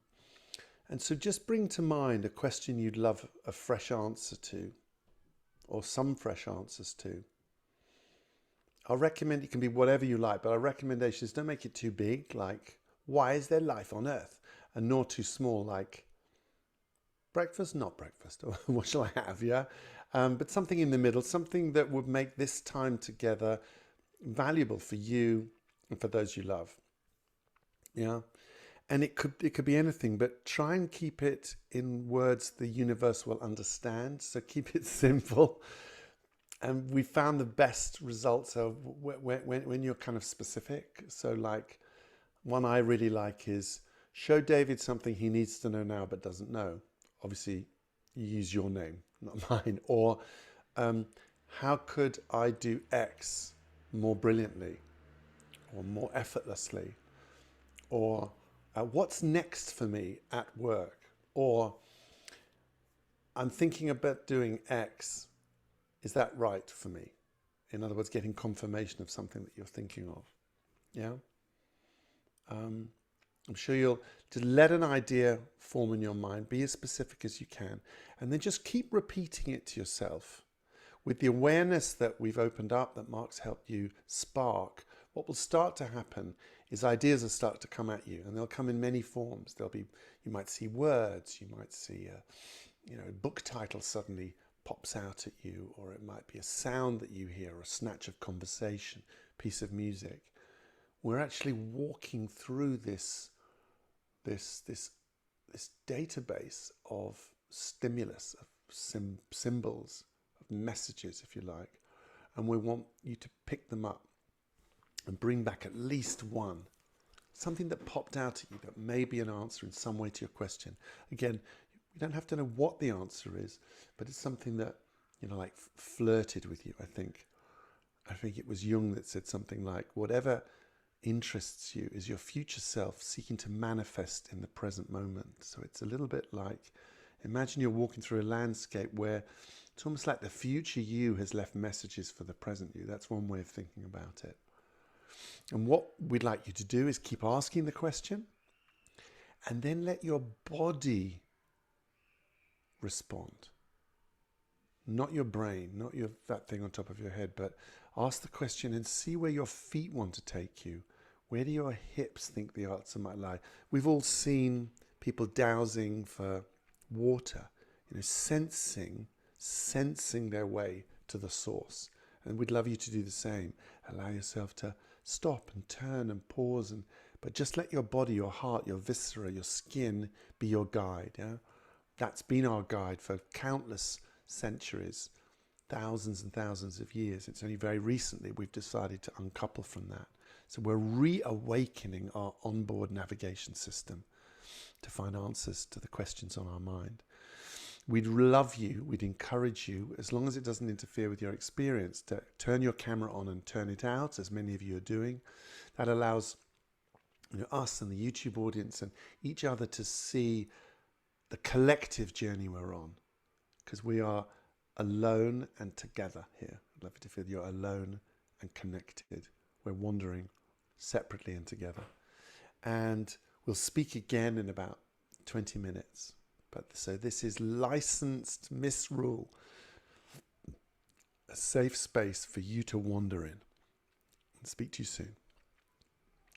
And so just bring to mind a question you'd love a fresh answer to, or some fresh answers to. I'll recommend it can be whatever you like, but our recommendation is don't make it too big, like, why is there life on Earth? And nor too small, like, breakfast, not breakfast, or what shall I have, yeah? But something in the middle, something that would make this time together valuable for you and for those you love, yeah? And it could be anything, but try and keep it in words the universe will understand. So keep it simple. And we found the best results of when you're kind of specific. So like one I really like is show David something he needs to know now but doesn't know. Obviously, you use your name, not mine. Or how could I do X more brilliantly or more effortlessly? Or what's next for me at work? Or I'm thinking about doing X. Is that right for me? In other words, getting confirmation of something that you're thinking of. Yeah? I'm sure you'll just let an idea form in your mind, be as specific as you can, and then just keep repeating it to yourself. With the awareness that we've opened up, that Mark's helped you spark, what will start to happen is ideas will start to come at you, and they'll come in many forms. There'll be, you might see words, you might see a book title suddenly pops out at you, or it might be a sound that you hear, or a snatch of conversation, piece of music. We're actually walking through this database of stimulus, of symbols, of messages, if you like, and we want you to pick them up and bring back at least one, something that popped out at you that may be an answer in some way to your question. Again, you don't have to know what the answer is, but it's something that, like flirted with you, I think. I think it was Jung that said something like, whatever interests you is your future self seeking to manifest in the present moment. So it's a little bit like, imagine you're walking through a landscape where it's almost like the future you has left messages for the present you. That's one way of thinking about it. And what we'd like you to do is keep asking the question and then let your body respond. Not your brain, not that thing on top of your head, but ask the question and see where your feet want to take you. Where do your hips think the answer might lie? We've all seen people dowsing for water, sensing their way to the source. And we'd love you to do the same. Allow yourself to stop and turn and pause, but just let your body, your heart, your viscera, your skin be your guide. Yeah? That's been our guide for countless centuries, thousands and thousands of years. It's only very recently we've decided to uncouple from that. So we're reawakening our onboard navigation system to find answers to the questions on our mind. We'd love you, we'd encourage you, as long as it doesn't interfere with your experience, to turn your camera on and turn it out, as many of you are doing. That allows us and the YouTube audience and each other to see the collective journey we're on, because we are alone and together here. I'd love you to feel you're alone and connected. We're wandering separately and together. And we'll speak again in about 20 minutes. So this is licensed misrule, a safe space for you to wander in. I'll speak to you soon.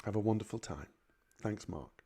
Have a wonderful time. Thanks, Mark.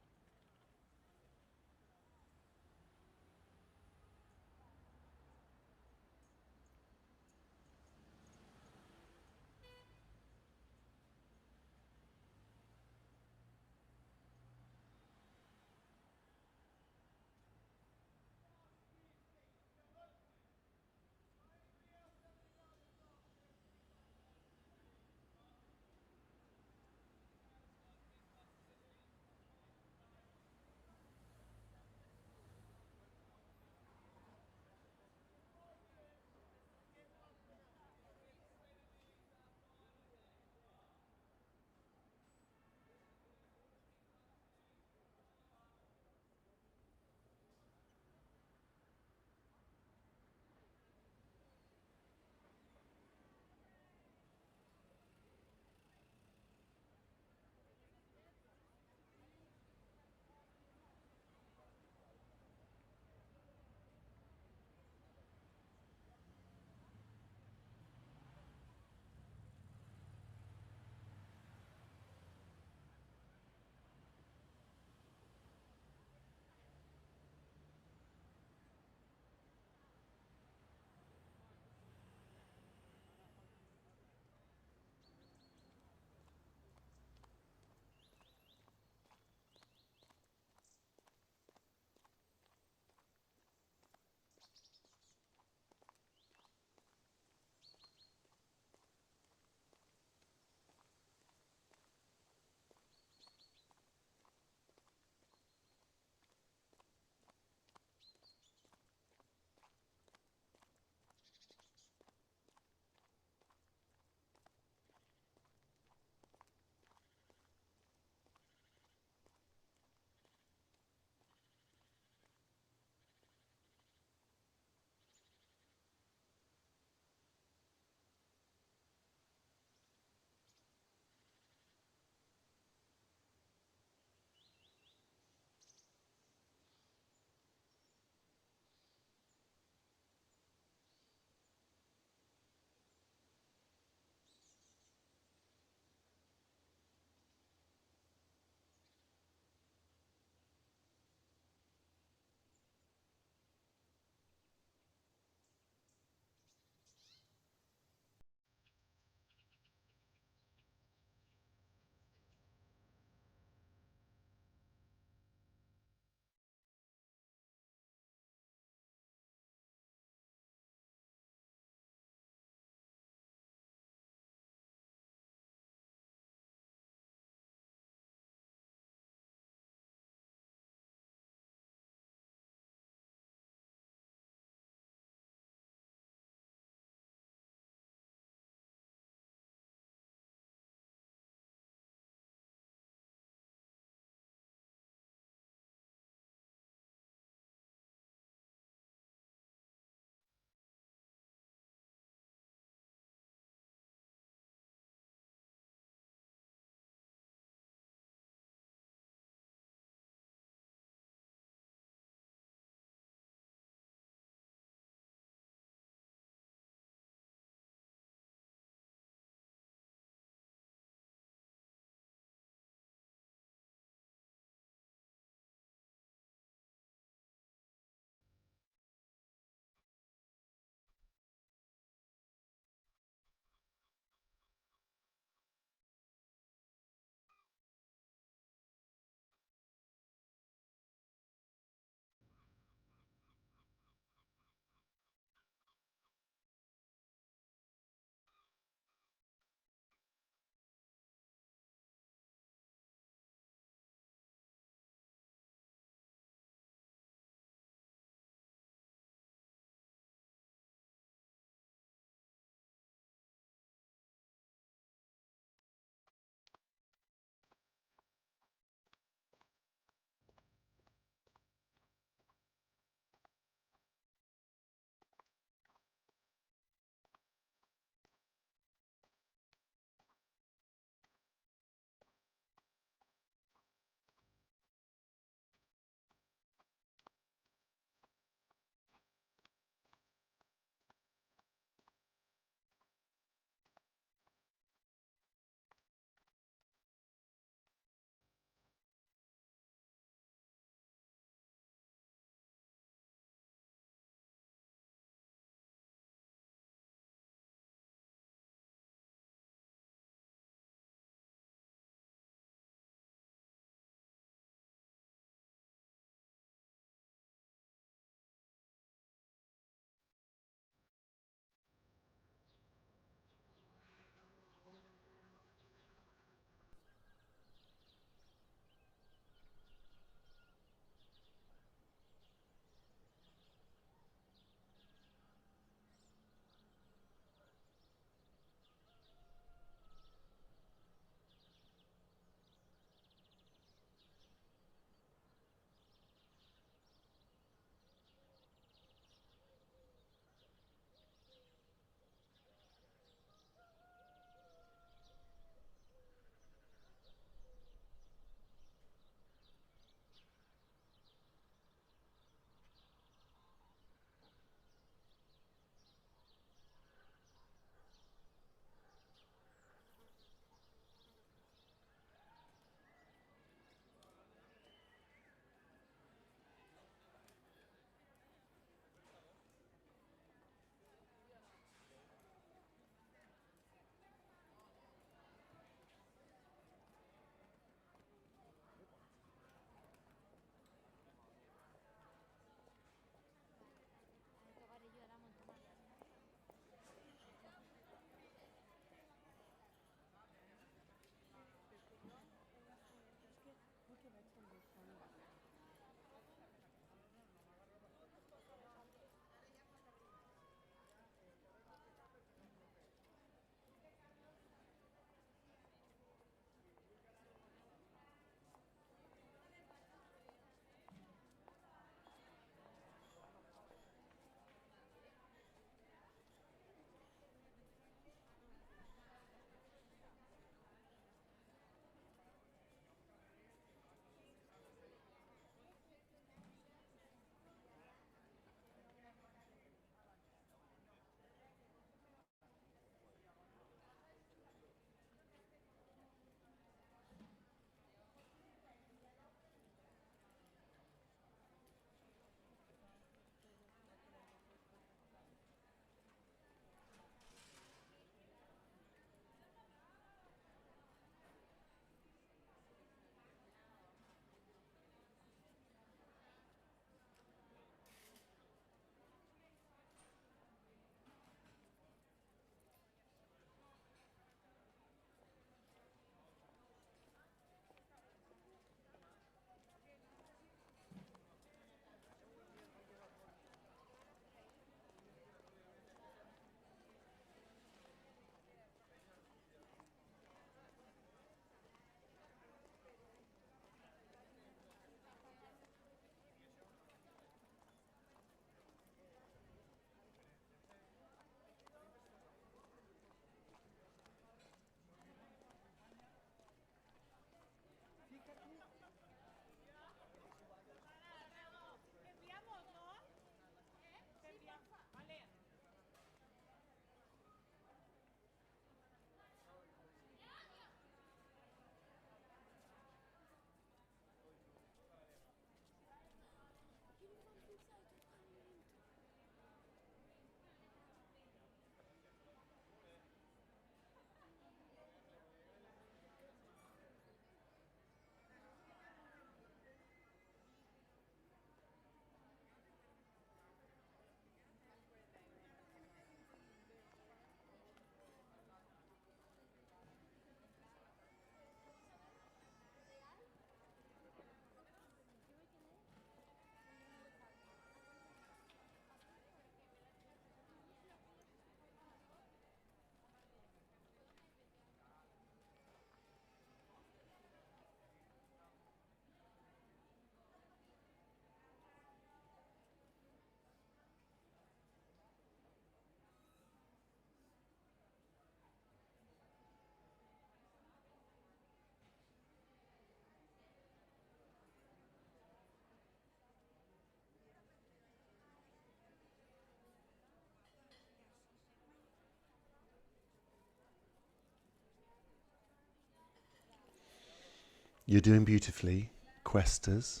You're doing beautifully, questers.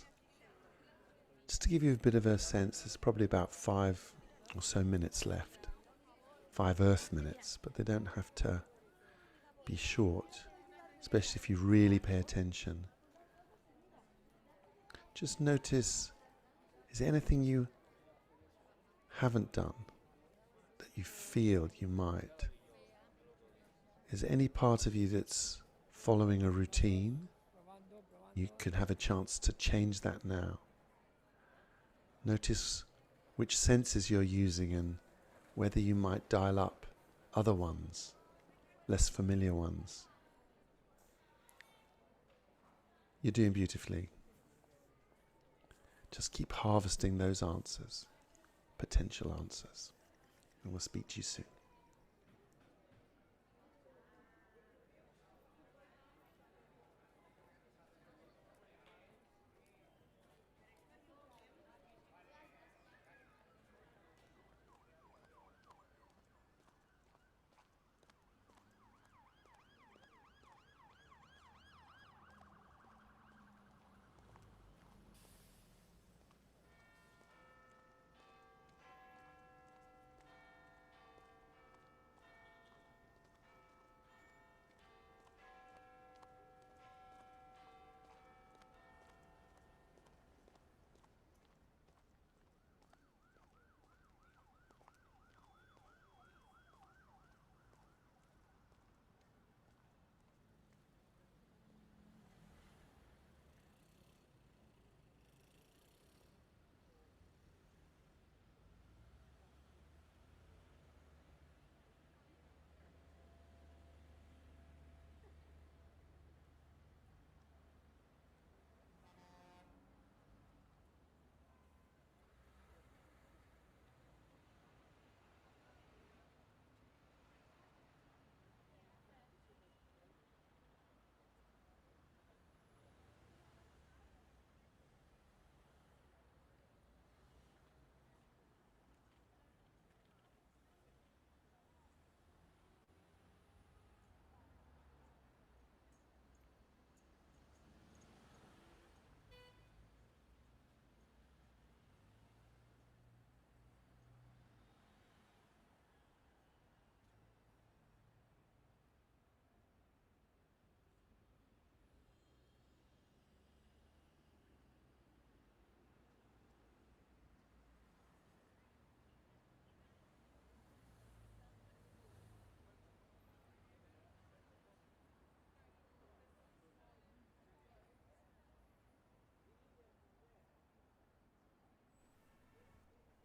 Just to give you a bit of a sense, there's probably about 5 or so minutes left. 5 Earth minutes, but they don't have to be short, especially if you really pay attention. Just notice, is there anything you haven't done that you feel you might? Is there any part of you that's following a routine? You could have a chance to change that now. Notice which senses you're using and whether you might dial up other ones, less familiar ones. You're doing beautifully. Just keep harvesting those answers, potential answers, and we'll speak to you soon.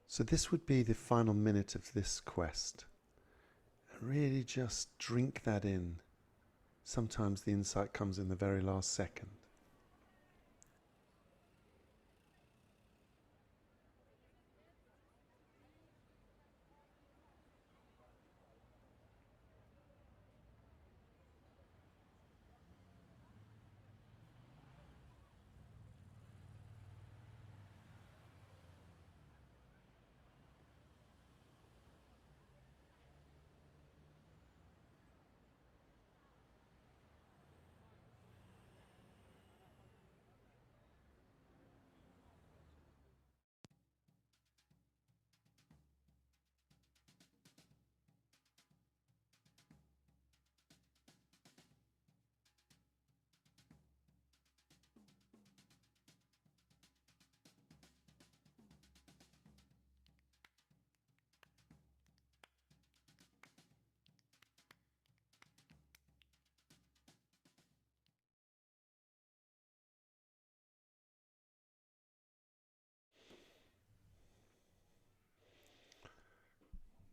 So this would be the final minute of this quest. And really just drink that in. Sometimes the insight comes in the very last second.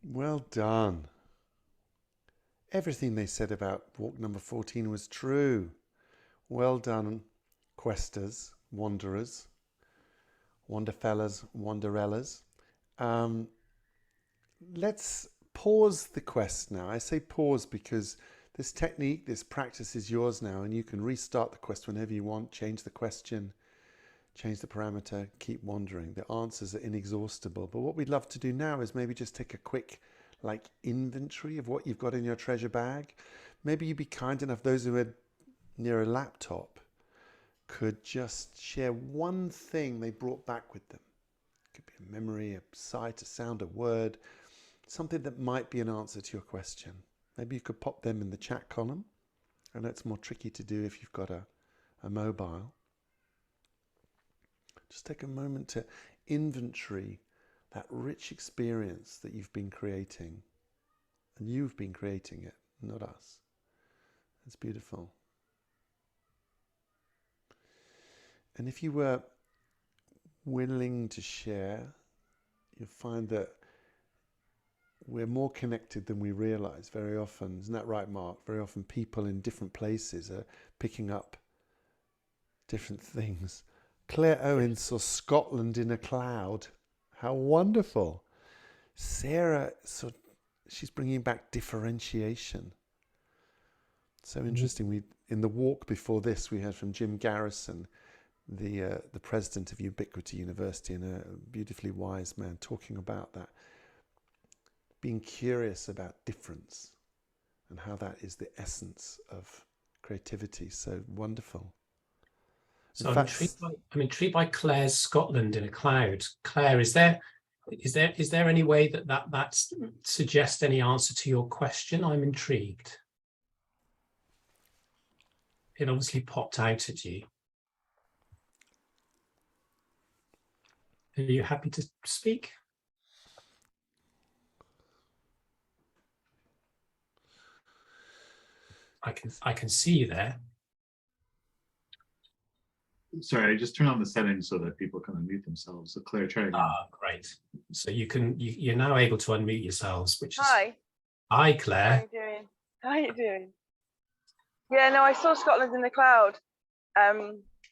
Well done. Everything they said about walk number 14 was true. Well done, questers, wanderers, wanderfellas, wanderellas. Let's pause the quest now. I say pause because this technique, this practice is yours now, and you can restart the quest whenever you want, change the question, change the parameter, keep wandering. The answers are inexhaustible. But what we'd love to do now is maybe just take a quick inventory of what you've got in your treasure bag. Maybe you'd be kind enough, those who are near a laptop, could just share one thing they brought back with them. It could be a memory, a sight, a sound, a word, something that might be an answer to your question. Maybe you could pop them in the chat column. I know it's more tricky to do if you've got a mobile. Just take a moment to inventory that rich experience that you've been creating. And you've been creating it, not us. It's beautiful. And if you were willing to share, you'll find that we're more connected than we realize very often. Isn't that right, Mark? Very often people in different places are picking up different things. Claire Owen saw Scotland in a cloud. How wonderful. Sarah, she's bringing back differentiation. So interesting. In the walk before this, we heard from Jim Garrison, the president of Ubiquity University, and a beautifully wise man, talking about that, being curious about difference and how that is the essence of creativity. So wonderful. So I'm intrigued by Claire's Scotland in a cloud. Claire, is there any way that suggests any answer to your question? I'm intrigued. It obviously popped out at you. Are you happy to speak? I can see you there. Sorry, I just turned on the settings so that people can unmute themselves. So Claire, try again. Ah, great. So you're now able to unmute yourselves, which is Hi. Hi, Claire. How are you doing? How are you doing? Yeah, no, I saw Scotland in the cloud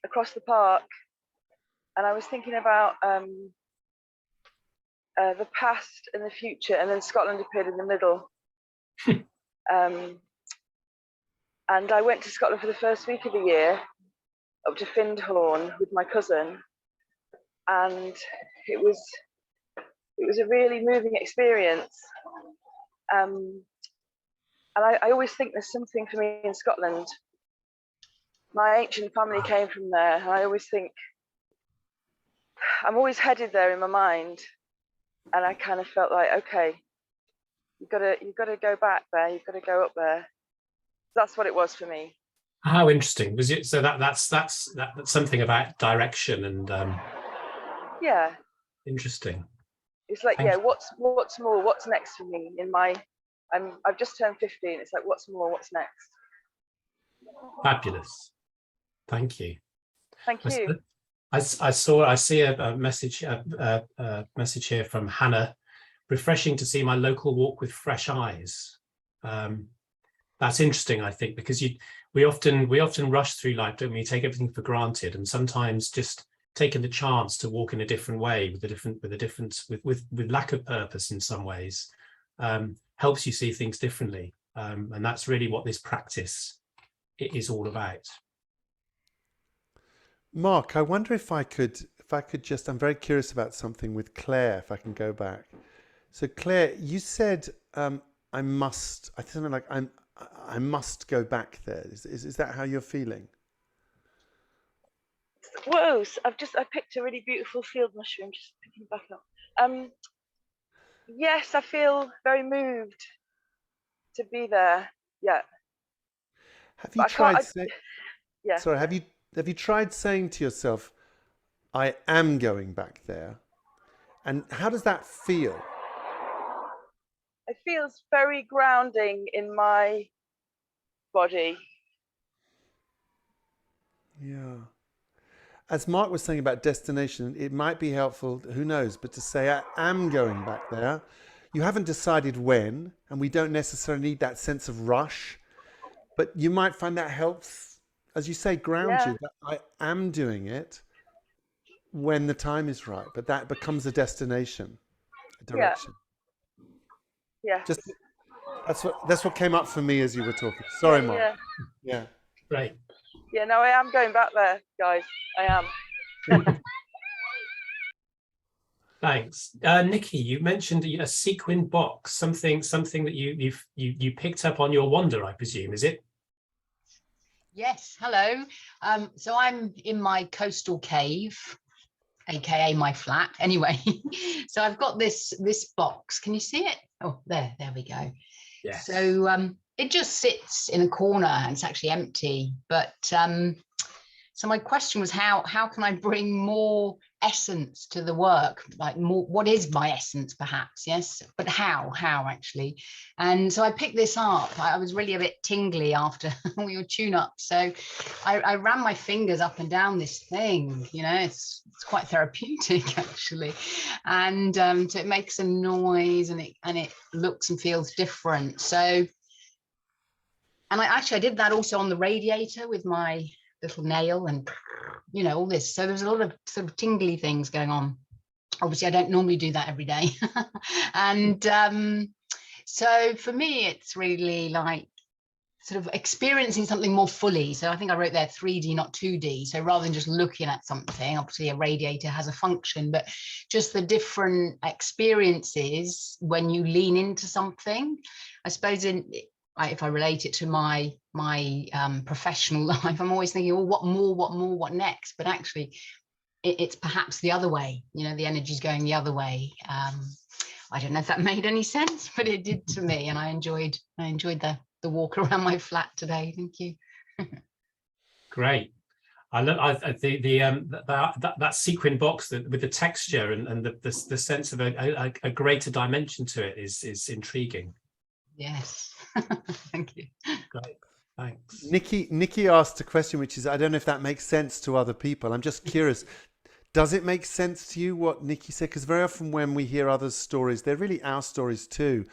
across the park, and I was thinking about the past and the future, and then Scotland appeared in the middle. And I went to Scotland for the first week of the year, up to Findhorn with my cousin, and it was a really moving experience. And I always think there's something for me in Scotland. My ancient family came from there, and I always think I'm always headed there in my mind. And I kind of felt like, okay, you've got to go back there. You've got to go up there. That's what it was for me. How interesting was it? So that's something about direction and yeah, interesting. It's like, yeah, what's more? What's next for me in my? I've just turned 15. It's like, what's more? What's next? Fabulous. Thank you. Thank you. I see a message here from Hannah. Refreshing to see my local walk with fresh eyes. That's interesting, I think, because we often rush through life, don't we? Take everything for granted, and sometimes just taking the chance to walk in a different way with lack of purpose in some ways helps you see things differently, and that's really what this practice is all about. Mark, I wonder if I could just, I'm very curious about something with Claire, if I can go back. So Claire, you said I must go back there. Is that how you're feeling? Whoa! I picked a really beautiful field mushroom. Just picking it back up. Yes, I feel very moved to be there. Yeah. Have you tried? Yeah. Sorry. Have you tried saying to yourself, "I am going back there," and how does that feel? It feels very grounding in my body. Yeah. As Mark was saying about destination, it might be helpful, who knows, but to say, I am going back there. You haven't decided when, and we don't necessarily need that sense of rush, but you might find that helps, as you say, ground you, that I am doing it when the time is right, but that becomes a destination, a direction. Yeah. Just that's what came up for me as you were talking. Sorry, Mark. Yeah. Right. Yeah, no, I am going back there, guys. I am. Thanks, Nikki. You mentioned a sequin box, something that you picked up on your wander, I presume. Is it? Yes, hello. So I'm in my coastal cave, aka my flat. Anyway, so I've got this box. Can you see it? Oh, there we go. Yes. So it just sits in a corner and it's actually empty. But so my question was how can I bring more essence to the work? Like more, what is my essence, perhaps? Yes, but how actually? And so I picked this up. I was really a bit tingly after all your tune-up. So I ran my fingers up and down this thing. You know, it's quite therapeutic actually, and so it makes a noise and it looks and feels different. So. And I did that also on the radiator with my little nail and, you know, all this. So there's a lot of sort of tingly things going on. Obviously, I don't normally do that every day. And so for me, it's really like sort of experiencing something more fully. So I think I wrote there 3D, not 2D. So rather than just looking at something, obviously a radiator has a function, but just the different experiences when you lean into something. I suppose if I relate it to my professional life, I'm always thinking, oh, what more, what next? But actually, it's perhaps the other way. You know, the energy's going the other way. I don't know if that made any sense, but it did to me, and I enjoyed the walk around my flat today. Thank you. Great. I love that sequin box with the texture and the sense of a greater dimension to it is intriguing. Yes. Thank you. Great. Thanks. Nikki asked a question, which is, I don't know if that makes sense to other people. I'm just curious. Does it make sense to you what Nikki said? Because very often when we hear others' stories, they're really our stories too.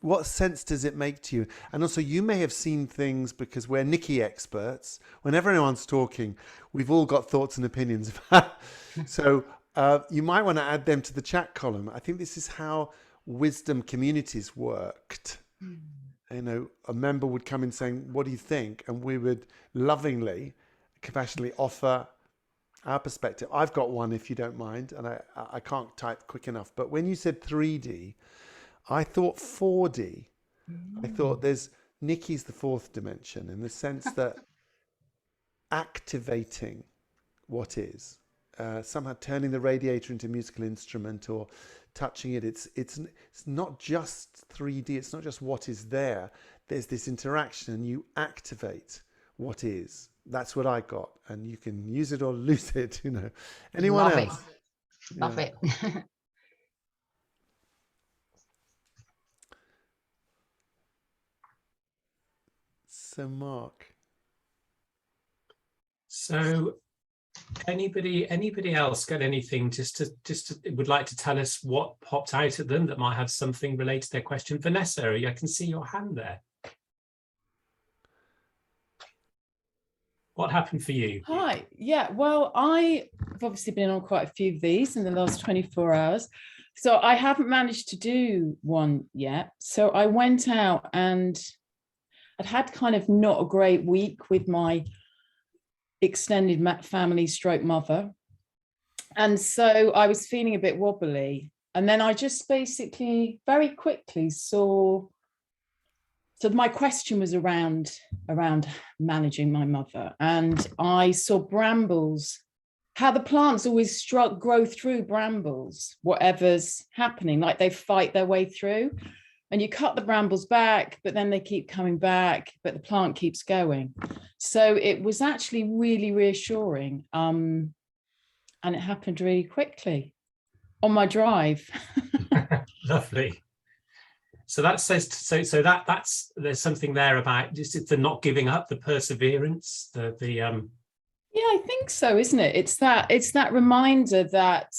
What sense does it make to you? And also, you may have seen things, because we're Nikki experts. Whenever anyone's talking, we've all got thoughts and opinions. So you might want to add them to the chat column. I think this is how wisdom communities worked. You know, a member would come in saying, what do you think? And we would lovingly, compassionately offer our perspective. I've got one, if you don't mind, and I can't type quick enough. But when you said 3D, I thought 4D. I thought Nikki's the fourth dimension, in the sense that activating what is, somehow turning the radiator into a musical instrument or touching it. It's not just 3D. It's not just what is there. There's this interaction, and you activate what is. That's what I got, and you can use it or lose it. You know, anyone else? Love it. So Mark. So anybody else got anything just to would like to tell us what popped out at them that might have something related to their question? Vanessa, I can see your hand there. What happened for you? Hi. Yeah, well, I've obviously been on quite a few of these in the last 24 hours. So I haven't managed to do one yet. So I went out and I'd had kind of not a great week with my extended family stroke mother. And so I was feeling a bit wobbly. And then I just basically very quickly saw. So my question was around managing my mother, and I saw brambles, how the plants always grow through brambles, whatever's happening, like they fight their way through, and you cut the brambles back, but then they keep coming back, but the plant keeps going. So it was actually really reassuring, and it happened really quickly on my drive. Lovely. So that says so that's there's something there about just the not giving up, the perseverance, the Yeah, I think so, isn't it? It's that reminder that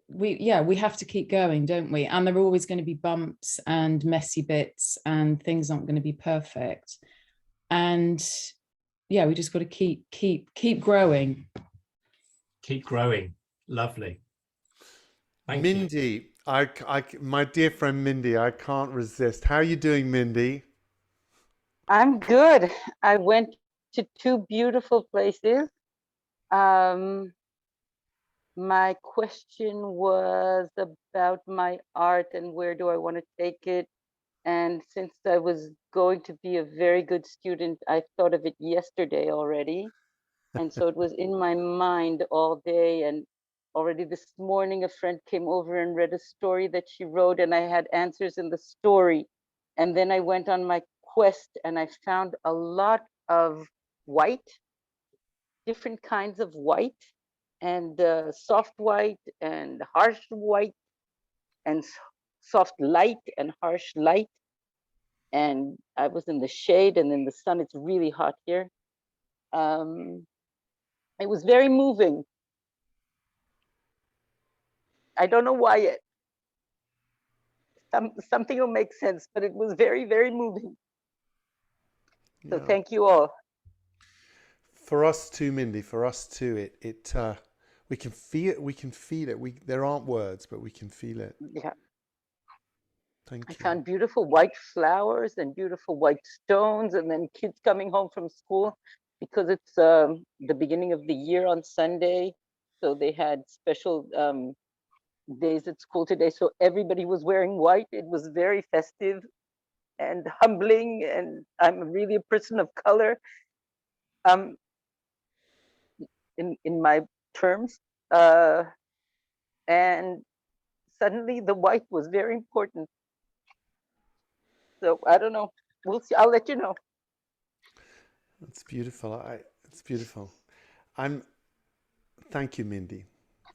we have to keep going, don't we? And there are always going to be bumps and messy bits, and things aren't going to be perfect. And yeah, we just got to keep growing. Keep growing. Lovely. Thank Mindy, you. My dear friend Mindy, I can't resist. How are you doing, Mindy? I'm good. I went to two beautiful places. My question was about my art and where do I want to take it. And since I was going to be a very good student, I thought of it yesterday already. And so it was in my mind all day. And already this morning, a friend came over and read a story that she wrote, and I had answers in the story. And then I went on my quest and I found a lot of white, different kinds of white, and soft white and harsh white, and soft light and harsh light. And I was in the shade and in the sun. It's really hot here. It was very moving. I don't know why yet. Something will make sense, but it was very, very moving. So Yeah. thank you all. For us too, Mindy. For us too. We can feel it. We can feel it. There aren't words, but we can feel it. Yeah. Thank you. I found beautiful white flowers and beautiful white stones, and then kids coming home from school because it's the beginning of the year on Sunday. So they had special days at school today. So everybody was wearing white. It was very festive and humbling. And I'm really a person of color in my terms. And suddenly the white was very important. So I don't know. We'll see. I'll let you know. It's beautiful. It's beautiful. Thank you, Mindy.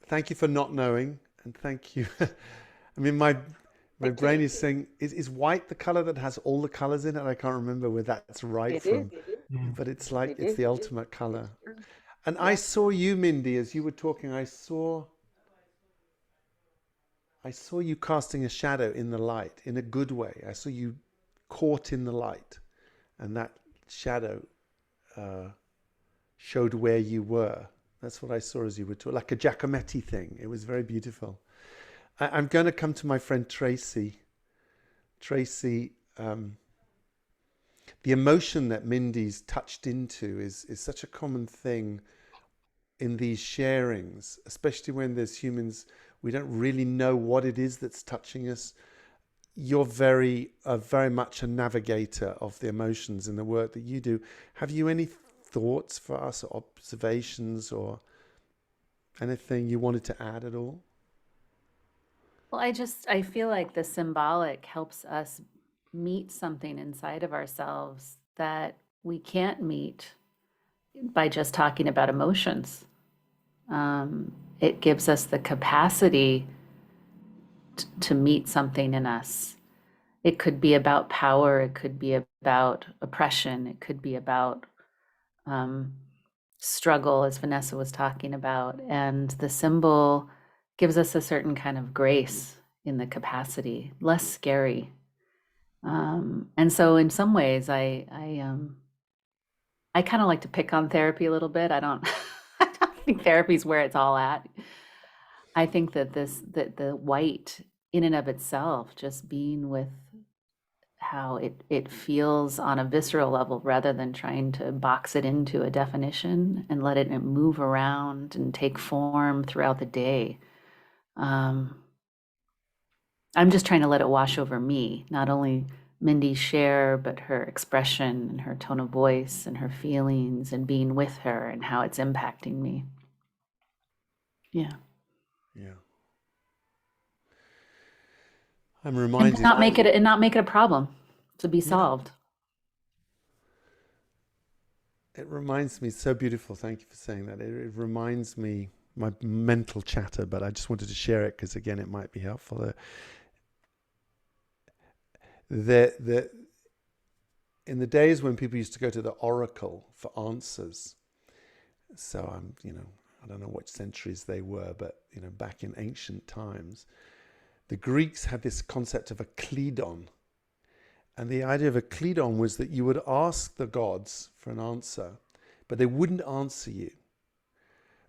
Thank you for not knowing, and thank you. I mean, my brain is saying, is white the color that has all the colors in it? I can't remember where that's right It from, is. but it's like it's is. the ultimate color. And Yeah. I saw you, Mindy, as you were talking. I saw you casting a shadow in the light in a good way. I saw you caught in the light, and that shadow showed where you were. That's what I saw as you were talking, like a Giacometti thing. It was very beautiful. I'm going to come to my friend Tracy. Tracy, the emotion that Mindy's touched into is such a common thing in these sharings, especially when there's humans, we don't really know what it is that's touching us. You're very much a navigator of the emotions in the work that you do. Have you any thoughts for us, or observations, or anything you wanted to add at all? Well, I feel like the symbolic helps us meet something inside of ourselves that we can't meet by just talking about emotions. It gives us the capacity to meet something in us. It could be about power, it could be about oppression, it could be about struggle, as Vanessa was talking about. And the symbol gives us a certain kind of grace in the capacity, less scary. And so in some ways, I kind of like to pick on therapy a little bit. I don't think therapy is where it's all at. I think that the white in and of itself, just being with how it feels on a visceral level rather than trying to box it into a definition and let it move around and take form throughout the day. I'm just trying to let it wash over me, not only Mindy's share, but her expression and her tone of voice and her feelings and being with her and how it's impacting me. Yeah. Yeah. I'm reminded. And not make it a problem to be solved. It reminds me, it's so beautiful. Thank you for saying that. It reminds me, my mental chatter, but I just wanted to share it because, again, it might be helpful. In the days when people used to go to the oracle for answers, so I don't know what centuries they were, but back in ancient times, the Greeks had this concept of a klidon. And the idea of a klidon was that you would ask the gods for an answer, but they wouldn't answer you.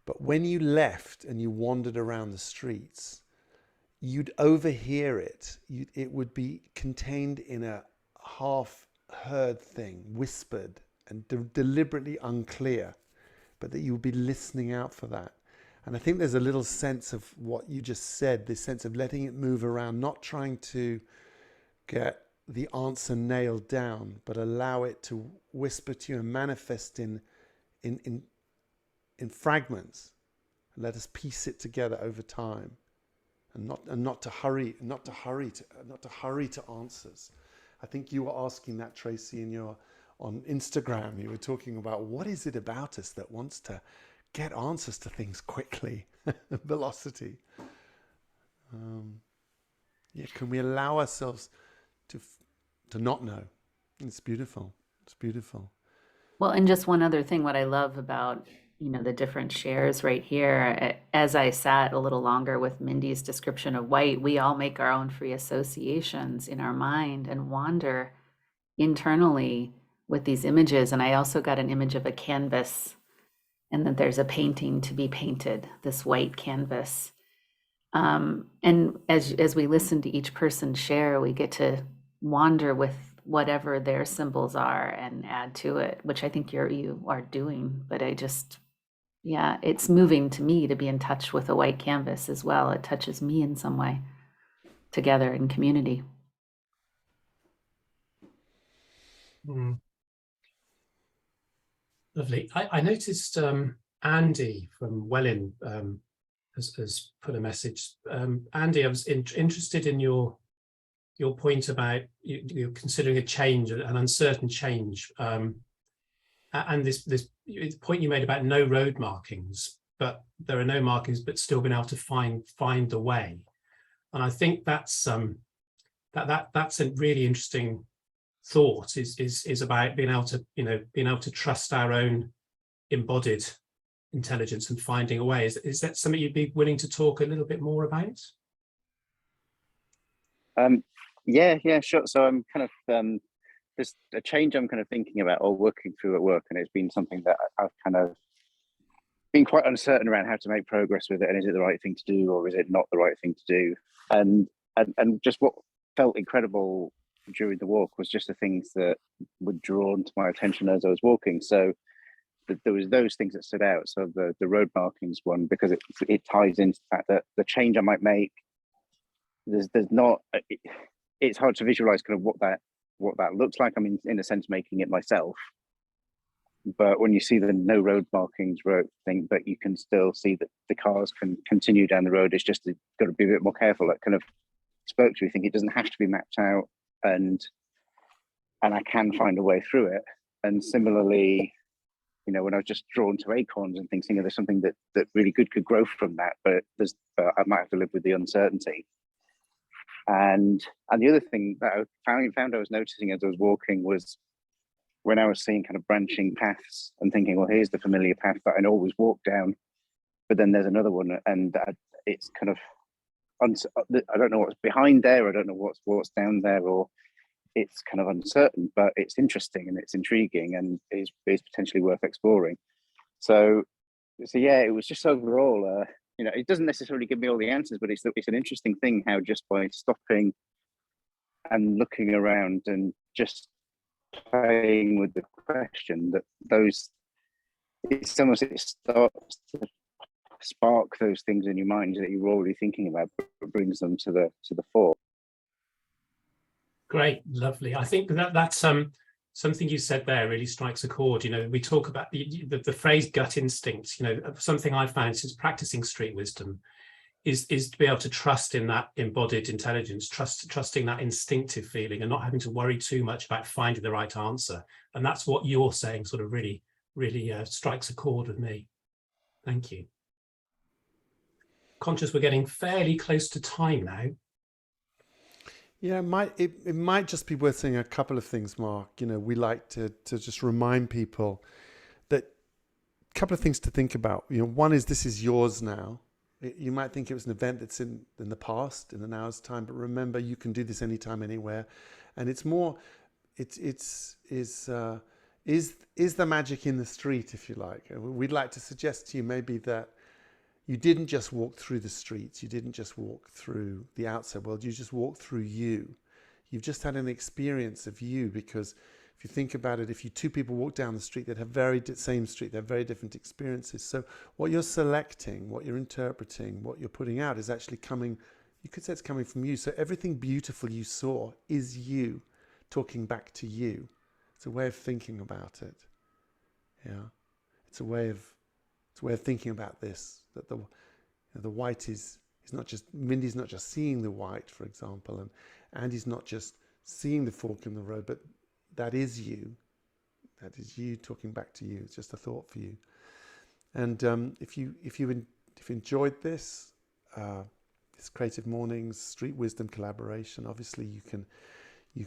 But when you left and you wandered around the streets, you'd overhear it. It would be contained in a half-heard thing, whispered and deliberately unclear, but that you would be listening out for that. And I think there's a little sense of what you just said, this sense of letting it move around, not trying to get the answer nailed down, but allow it to whisper to you and manifest in fragments. Let us piece it together over time, and not to hurry to answers. I think you were asking that, Tracy, on Instagram. You were talking about what is it about us that wants to get answers to things quickly, velocity. Can we allow ourselves to not know? It's beautiful. It's beautiful. Well, and just one other thing, what I love about, the different shares right here, as I sat a little longer with Mindy's description of white, we all make our own free associations in our mind and wander internally with these images. And I also got an image of a canvas, and that there's a painting to be painted, this white canvas. And as we listen to each person share, we get to wander with whatever their symbols are and add to it, which I think you are doing. But it's moving to me to be in touch with a white canvas as well. It touches me in some way, together in community. Lovely. I noticed Andy from Welling has put a message. Andy, I was interested in your point about you're considering a change, an uncertain change, and this point you made about no road markings, but there are no markings, but still being able to find the way. And I think that's that's a really interesting thought. Is about being able to trust our own embodied intelligence and finding a way. Is that something you'd be willing to talk a little bit more about? Yeah, sure. So I'm kind of there's a change I'm kind of thinking about or working through at work, and it's been something that I've kind of been quite uncertain around how to make progress with it, and is it the right thing to do or is it not the right thing to do? And just what felt incredible during the walk was just the things that were drawn to my attention as I was walking. So there was those things that stood out. So the road markings one, because it ties into the fact that the change I might make, there's not, it's hard to visualize kind of what that looks like. I mean, in a sense, making it myself. But when you see the no road markings road thing, but you can still see that the cars can continue down the road, it's just got to be a bit more careful. That kind of spoke to me, think it doesn't have to be mapped out, and I can find a way through it. And similarly, when I was just drawn to acorns and things, there's something that really good could grow from that, but I might have to live with the uncertainty. And the other thing that I found I was noticing as I was walking was when I was seeing kind of branching paths and thinking, well, here's the familiar path that I always walk down, but then there's another one, and it's kind of I don't know what's behind there, I don't know what's down there, or it's kind of uncertain, but it's interesting and it's intriguing and is potentially worth exploring. So yeah, it was just overall, it doesn't necessarily give me all the answers, but it's an interesting thing how just by stopping and looking around and just playing with the question, that it starts to spark those things in your mind that you're already thinking about, but brings them to the fore. Great, lovely. I think that's something you said there really strikes a chord. We talk about the phrase gut instinct. Something I've found since practicing street wisdom is to be able to trust in that embodied intelligence, trusting that instinctive feeling, and not having to worry too much about finding the right answer. And that's what you're saying sort of really strikes a chord with me. Thank you. Conscious we're getting fairly close to time now. Yeah, it might just be worth saying a couple of things, Mark. We like to just remind people that a couple of things to think about. One is this is yours now. You might think it was an event that's in the past, in an hour's time, but remember, you can do this anytime, anywhere. And it's more, is the magic in the street, if you like. We'd like to suggest to you maybe that you didn't just walk through the streets. You didn't just walk through the outside world. You just walked through you. You've just had an experience of you, because if you think about it, if two people walk down the street, they'd have same street, they have very different experiences. So what you're selecting, what you're interpreting, what you're putting out is actually coming, you could say it's coming from you. So everything beautiful you saw is you. talking back to you. It's a way of thinking about it. Yeah, it's a way of thinking about this, that the white is not just, Mindy's not just seeing the white, for example, and Andy's not just seeing the fork in the road, but that is you. That is you talking back to you. It's just a thought for you. And if you enjoyed this, this Creative Mornings Street Wisdom collaboration, obviously you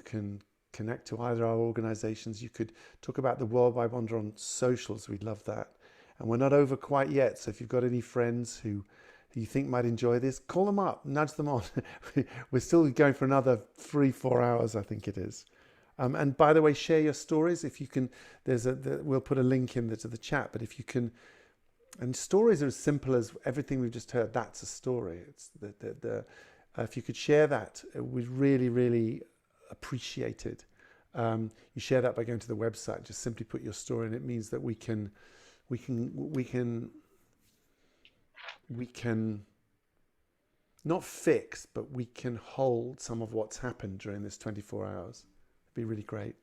can connect to either our organizations. You could talk about the World Wide Wonder on socials. We'd love that. And we're not over quite yet. So if you've got any friends who you think might enjoy this, call them up, nudge them on. We're still going for another 3-4 hours, I think it is. And by the way, share your stories. If you can, we'll put a link in to the chat, but if you can, and stories are as simple as everything we've just heard. That's a story. It's if you could share that, we'd really, really appreciate it. You share that by going to the website. Just simply put your story, and it means that we can not fix, but we can hold some of what's happened during this 24 hours. It'd be really great.